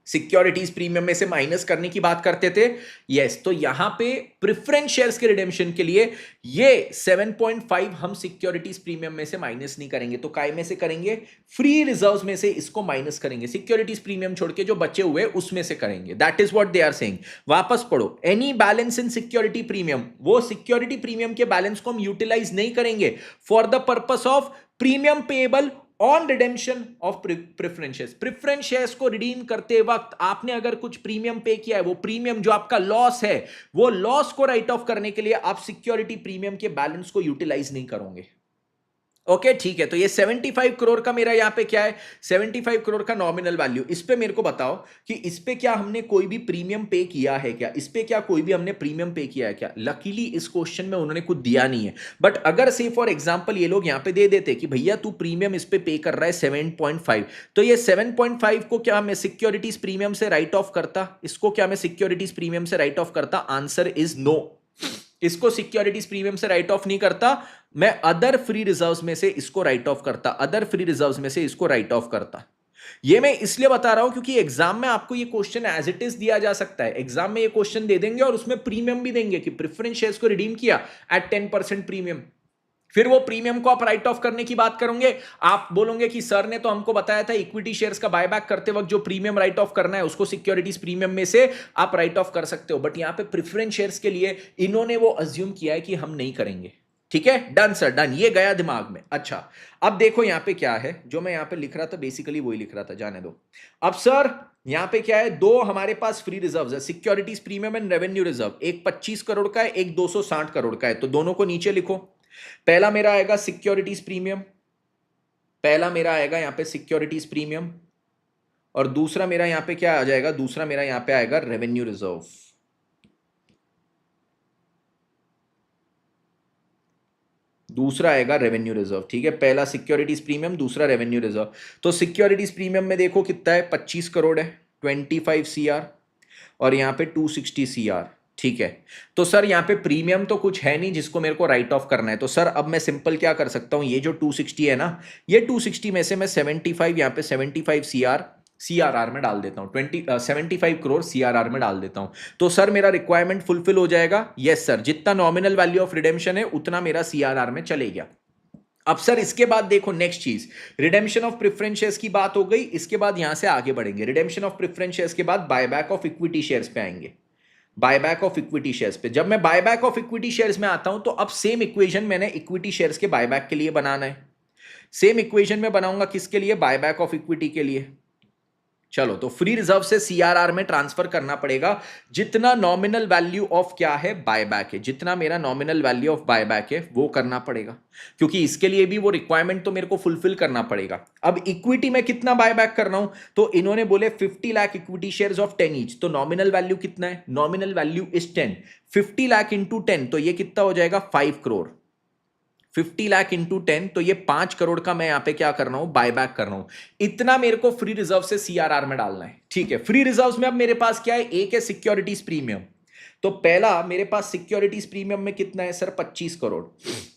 सिक्योरिटीज प्रीमियम में से माइनस करने की बात करते थे। यस, तो यहां पे प्रेफरेंस शेयर्स के रिडेम्पशन के लिए ये 7.5 हम सिक्योरिटीज प्रीमियम में से माइनस नहीं करेंगे, तो काय में से करेंगे? फ्री रिजर्व्स में से इसको माइनस करेंगे, सिक्योरिटीज प्रीमियम छोड़ के जो बचे हुए उसमें से करेंगे। That is what they are saying. वापस पढ़ो, any balance in security premium, वो सिक्योरिटी प्रीमियम के बैलेंस को हम यूटिलाइज नहीं करेंगे for the purpose of premium payable on redemption of preference shares. Preference shares को रिडीम करते वक्त आपने अगर कुछ प्रीमियम पे किया है, वो प्रीमियम जो आपका लॉस है, वो लॉस को राइट ऑफ करने के लिए आप सिक्योरिटी प्रीमियम के बैलेंस को यूटिलाइज नहीं करोगे। ओके ठीक है, तो ये 75 करोड़ का मेरा यहां पे क्या है, 75 करोड़ का नॉमिनल वैल्यू। इस पे मेरे को बताओ कि इस पे क्या हमने कोई भी प्रीमियम पे किया है क्या, इस पे क्या कोई भी हमने प्रीमियम पे किया है क्या? लकीली इस क्वेश्चन में उन्होंने कुछ दिया नहीं है, बट अगर से फॉर एग्जांपल ये लोग यहां पे दे देते कि भैया तू प्रीमियम इस पे कर रहा है 7.5, तो ये 7.5 को क्या मैं सिक्योरिटीज प्रीमियम से राइट ऑफ करता, इसको क्या मैं सिक्योरिटीज प्रीमियम से राइट ऑफ करता? आंसर इज नो, इसको सिक्योरिटीज प्रीमियम से राइट ऑफ नहीं करता, मैं अदर फ्री रिजर्व्स में से इसको राइट ऑफ करता, अदर फ्री रिजर्व्स में से इसको राइट ऑफ करता। ये मैं इसलिए बता रहा हूं क्योंकि एग्जाम में आपको ये क्वेश्चन एज इट इज दिया जा सकता है। एग्जाम में ये क्वेश्चन दे देंगे और उसमें प्रीमियम भी देंगे कि प्रेफरेंस शेयर्स को रिडीम किया एट 10% प्रीमियम, फिर वो प्रीमियम को आप राइट ऑफ करने की बात करोगे, आप बोलोगे कि सर ने तो हमको बताया था इक्विटी शेयर्स का बायबैक करते वक्त जो प्रीमियम राइट ऑफ करना है उसको सिक्योरिटीज प्रीमियम में से आप राइट ऑफ कर सकते हो, बट यहां पे प्रेफरेंस शेयर्स के लिए इन्होंने वो अज्यूम किया है कि हम नहीं करेंगे। ठीक है, डन सर डन, ये गया दिमाग में। अच्छा, अब देखो यहां पे क्या है, जो मैं यहां पे लिख रहा था बेसिकली वही लिख रहा था, जाने दो। अब सर यहां पे क्या है, दो हमारे पास फ्री रिजर्व्स है, securities premium and revenue reserve, एक 25 करोड़ का है, एक 260 करोड़ का है, तो दोनों को नीचे लिखो। पहला मेरा आएगा सिक्योरिटीज प्रीमियम, पहला मेरा आएगा यहां पे सिक्योरिटीज प्रीमियम, और दूसरा मेरा यहां पे क्या आ जाएगा, दूसरा मेरा यहां पे आएगा रेवेन्यू रिजर्व। दूसरा आएगा रेवेन्यू रिजर्व। ठीक है, पहला सिक्योरिटीज प्रीमियम, दूसरा रेवेन्यू रिजर्व। तो सिक्योरिटीज प्रीमियम में देखो कितना है, 25 करोड़ है, 25 CR, और यहां पे 260 CR। ठीक है, तो सर यहां पे प्रीमियम तो कुछ है नहीं जिसको मेरे को राइट ऑफ करना है, तो सर अब मैं सिंपल क्या कर सकता हूं, ये जो 260 है ना, ये 260 में से मैं 75 यहां पे 75 CRR में डाल देता हूं, 75 करोड़ CRR में डाल देता हूं, तो सर मेरा रिक्वायरमेंट फुलफिल हो जाएगा। यस सर, जितना नॉमिनल वैल्यू ऑफ रिडेम्पशन है उतना मेरा CRR में चले गया। अब सर इसके बाद देखो नेक्स्ट चीज, रिडेम्पशन ऑफ प्रेफरेंस शेयर्स की बात हो गई, इसके बाद यहां से आगे बढ़ेंगे। रिडेम्पशन ऑफ प्रेफरेंस शेयर्स के बाद बायबैक ऑफ इक्विटी शेयर्स पे आएंगे। बायबैक ऑफ इक्विटी शेयर्स पे जब मैं बायबैक ऑफ इक्विटी शेयर्स में आता हूं, तो अब सेम इक्वेशन मैंने इक्विटी शेयर्स के बायबैक के लिए बनाना है। सेम इक्वेशन में बनाऊंगा किसके लिए, बायबैक ऑफ इक्विटी के लिए। चलो, तो फ्री रिजर्व से सीआरआर में ट्रांसफर करना पड़ेगा जितना नॉमिनल वैल्यू ऑफ क्या है, बायबैक है, जितना मेरा नॉमिनल वैल्यू ऑफ बायबैक है वो करना पड़ेगा, क्योंकि इसके लिए भी वो रिक्वायरमेंट तो मेरे को फुलफिल करना पड़ेगा। अब इक्विटी में कितना बायबैक कर रहा हूं, तो इन्होंने बोले 50 lakh equity shares of 10 each, तो नॉमिनल वैल्यू कितना है, nominal value is 10, 50 lakh into 10, तो ये कितना हो जाएगा 5 करोड़। 50 लाख इंटू 10, तो ये 5 करोड़ का मैं यहां पे क्या कर रहा हूं, बायबैक कर रहा हूं। इतना मेरे को फ्री रिजर्व से सीआरआर में डालना है। ठीक है, फ्री रिजर्व्स में अब मेरे पास क्या है, एक है सिक्योरिटीज प्रीमियम। तो पहला मेरे पास सिक्योरिटीज प्रीमियम में कितना है सर, 25 करोड़।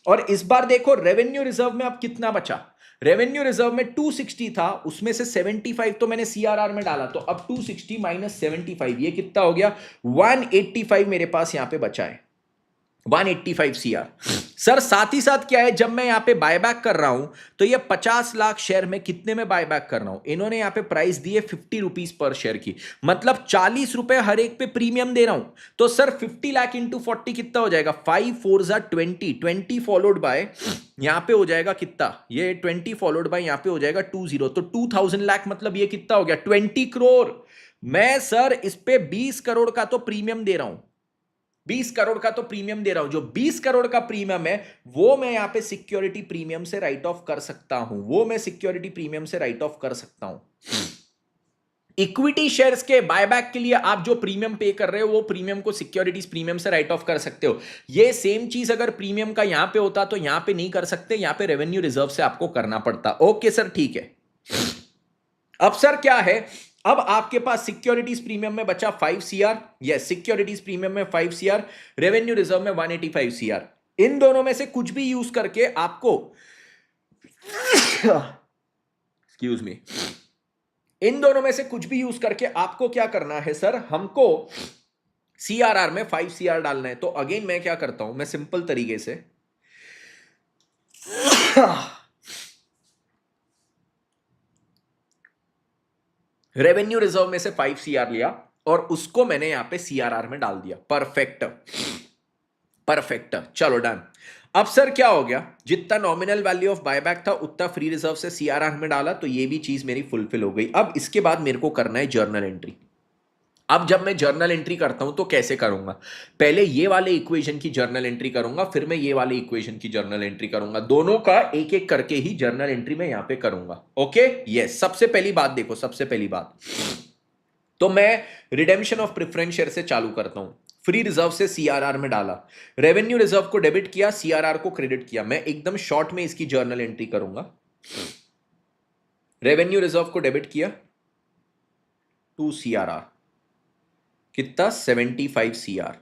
और इस बार देखो रेवेन्यू रिजर्व में अब कितना बचा, रेवेन्यू रिजर्व में 260 था, उसमें से 75 तो मैंने सीआरआर में डाला, तो अब 260 माइनस 75 ये कितना हो गया, 185 मेरे पास यहां पे बचा है, 185 सीआर। सर साथ ही साथ क्या है, जब मैं यहां पे बायबैक कर रहा हूं तो ये 50 लाख शेयर में कितने में बायबैक कर रहा हूं, इन्होंने यहां पे प्राइस दी है 50 रुपीज पर शेयर की, मतलब 40 रुपए हर एक पे प्रीमियम दे रहा हूं। तो सर 50 लाख इंटू 40 कितना हो जाएगा, 5 4 20, 20 फॉलोड बाय यहां पे हो जाएगा कितना, ये 20 फॉलोड बाय यहां पे हो जाएगा 20, तो 2000 लाख, मतलब ये कितना हो गया 20 करोड़। मैं सर इस पे 20 करोड़ का तो प्रीमियम दे रहा हूं, 20 करोड़ का तो प्रीमियम दे रहा हूं, जो 20 करोड़ का प्रीमियम है वो मैं यहां पे सिक्योरिटी प्रीमियम से राइट ऑफ कर सकता हूं, वो मैं सिक्योरिटी प्रीमियम से राइट ऑफ कर सकता हूं। इक्विटी शेयर्स के बायबैक के लिए आप जो प्रीमियम पे कर रहे हो वो प्रीमियम को सिक्योरिटीज प्रीमियम से राइट ऑफ कर सकते हो। ये सेम चीज अगर प्रीमियम का यहां पे होता तो यहां पे नहीं कर सकते, यहां पे रेवेन्यू रिजर्व से आपको करना पड़ता। ओके सर, ठीक है। अब सर क्या है, अब आपके पास सिक्योरिटीज प्रीमियम में बचा 5 सीआर, यस सिक्योरिटीज प्रीमियम में 5 सीआर, रेवेन्यू रिजर्व में 185 सीआर। इन दोनों में से कुछ भी यूज करके आपको एक्सक्यूज मी, इन दोनों में से कुछ भी यूज करके आपको क्या करना है सर, हमको सीआरआर में 5 सीआर डालना है। तो अगेन मैं क्या करता हूं, मैं सिंपल तरीके से रेवेन्यू रिजर्व में से 5 सीआर लिया और उसको मैंने यहां पे सीआरआर में डाल दिया। परफेक्ट परफेक्ट, चलो डन। अब सर क्या हो गया, जितना नॉमिनल वैल्यू ऑफ बायबैक था उतना फ्री रिजर्व से सीआरआर में डाला, तो ये भी चीज मेरी फुलफिल हो गई। अब इसके बाद मेरे को करना है जर्नल एंट्री। अब जब मैं जर्नल एंट्री करता हूं तो कैसे करूंगा, पहले ये वाले इक्वेशन की जर्नल एंट्री करूंगा, फिर मैं ये वाले इक्वेशन की जर्नल एंट्री करूंगा, दोनों का एक एक करके ही जर्नल एंट्री में यहां पे करूंगा। ओके यस, सबसे पहली बात देखो, सबसे पहली बात तो मैं रिडेम्पशन ऑफ प्रेफरेंस शेयर से चालू करता हूं। फ्री रिजर्व से सीआरआर में डाला, रेवेन्यू रिजर्व को डेबिट किया, सीआरआर को क्रेडिट किया। मैं एकदम शॉर्ट में इसकी जर्नल एंट्री करूंगा। रेवेन्यू रिजर्व को डेबिट किया टू सीआरआर, कितना 75 सीआर,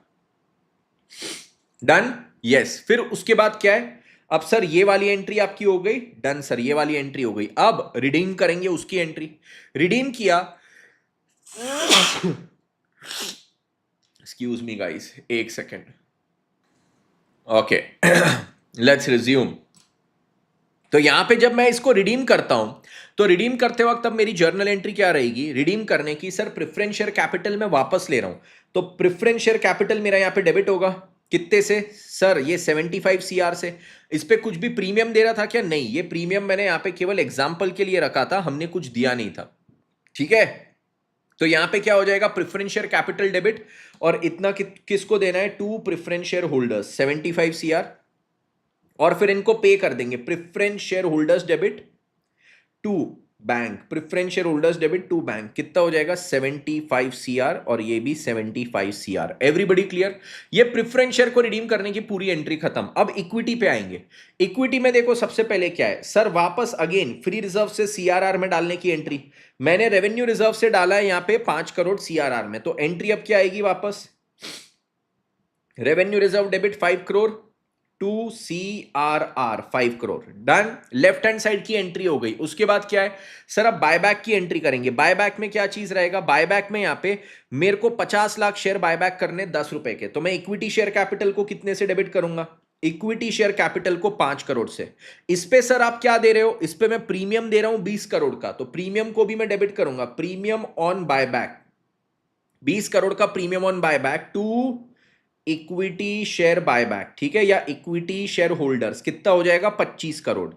डन यस। फिर उसके बाद क्या है, अब सर ये वाली एंट्री आपकी हो गई, डन सर ये वाली एंट्री हो गई। अब रिडीम करेंगे उसकी एंट्री, रिडीम किया, एक्सक्यूज मी गाइस, एक सेकेंड, ओके लेट्स रिज्यूम। तो यहां पे जब मैं इसको रिडीम करता हूं तो रिडीम करते वक्त अब मेरी जर्नल एंट्री क्या रहेगी, रिडीम करने की, सर प्रेफरेंस शेयर कैपिटल में वापस ले रहा हूं, तो प्रेफरेंस शेयर कैपिटल मेरा यहां पे डेबिट होगा, कितने से सर, ये 75 सीआर से। इस पे कुछ भी प्रीमियम दे रहा था क्या, नहीं, ये प्रीमियम मैंने यहां पे केवल एग्जांपल के लिए रखा था, हमने कुछ दिया नहीं था। ठीक है, तो यहां पे क्या हो जाएगा, प्रेफरेंस शेयर कैपिटल डेबिट, और इतना किसको देना है, to preference share holders 75 CR, और फिर इनको पे कर देंगे, preference share holders debit to bank, preference share holders debit to bank, कितना हो जाएगा 75 सीआर, और ये भी 75 सीआर। एवरीबॉडी क्लियर, ये प्रेफरेंस शेयर को रिडीम करने की पूरी एंट्री खत्म। अब इक्विटी पे आएंगे। इक्विटी में देखो सबसे पहले क्या है सर, वापस अगेन फ्री रिजर्व से सीआरआर में डालने की एंट्री। मैंने रेवेन्यू रिजर्व से डाला है यहां पे 5 करोड़ सीआरआर में, तो एंट्री अब क्या आएगी, वापस revenue reserve debit 5 crore to CRR 5 crore, done. Left hand side की एंट्री हो गई। उसके बाद क्या है सर, अब बायबैक की एंट्री करेंगे। बायबैक में क्या चीज रहेगा, बायबैक में यहां पे मेरे को 50 लाख शेयर बायबैक करने 10 रुपए के, तो मैं इक्विटी शेयर कैपिटल को कितने से डेबिट करूंगा, इक्विटी शेयर कैपिटल को 5 करोड़ से। इस पे सर आप क्या दे रहे हो, इस पे मैं प्रीमियम दे रहा हूं 20 करोड़ का, तो प्रीमियम को भी मैं डेबिट करूंगा, प्रीमियम ऑन बायबैक 20 करोड़ का premium on buyback to equity share buyback, ठीक है, या इक्विटी शेयर होल्डर्स, कितना हो जाएगा 25 करोड़।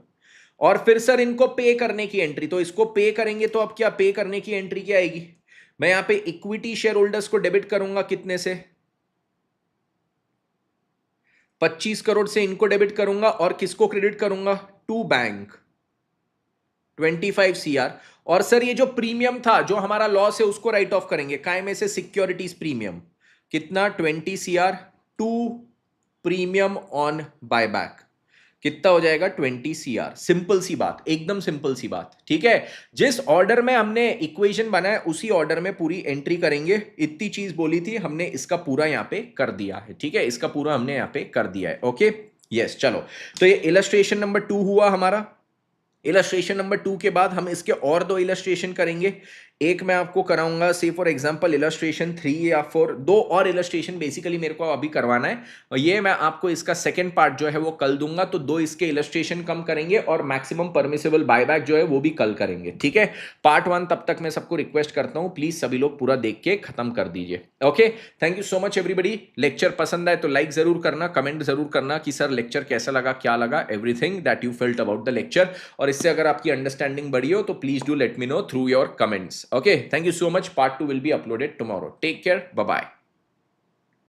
और फिर सर इनको पे करने की एंट्री, तो इसको पे करेंगे तो अब क्या पे करने की एंट्री क्या आएगी? मैं यहां पे इक्विटी शेयर होल्डर्स को डेबिट करूंगा कितने से? 25 करोड़ से इनको डेबिट करूंगा और किसको क्रेडिट करूंगा? To bank 25 CR. और सर ये जो प्रीमियम था जो हमारा लॉस है उसको राइट ऑफ करेंगे, काय में से? Securities premium. कितना? 20 CR two premium on buyback. कितना हो जाएगा? 20 सीआर। सिंपल सी बात, एकदम सिंपल सी बात, ठीक है। जिस ऑर्डर में हमने इक्वेशन बनाया उसी ऑर्डर में पूरी एंट्री करेंगे। इतनी चीज बोली थी हमने, इसका पूरा यहां पे कर दिया है, ठीक है, इसका पूरा हमने यहां पे कर दिया है। ओके यस, चलो तो ये इलस्ट्रेशन नंबर 2 हुआ हमारा। इलस्ट्रेशन नंबर 2 के बाद हम इसके और दो इलस्ट्रेशन करेंगे। एक मैं आपको कराऊंगा से फॉर एग्जांपल इलस्ट्रेशन 3 या 4, दो और इलस्ट्रेशन बेसिकली मेरे को अभी करवाना है, और ये मैं आपको इसका सेकंड पार्ट जो है वो कल दूंगा। तो दो इसके इलस्ट्रेशन कम करेंगे और मैक्सिमम परमिसिबल बायबैक जो है वो भी कल करेंगे, ठीक है। पार्ट 1 तब तक मैं सबको रिक्वेस्ट करता हूं प्लीज सभी लोग पूरा देख के खत्म कर दीजिए। Okay, thank you so much everybody. Lecture पसंद आए तो लाइक जरूर करना, कमेंट जरूर करना कि सर लेक्चर कैसा लगा, क्या लगा, everything that you felt about the lecture. और इससे अगर आपकी अंडरस्टैंडिंग बढ़ी हो तो please do let me know through your comments. Okay, thank you so much. Part 2 will be uploaded tomorrow. Take care. Bye bye.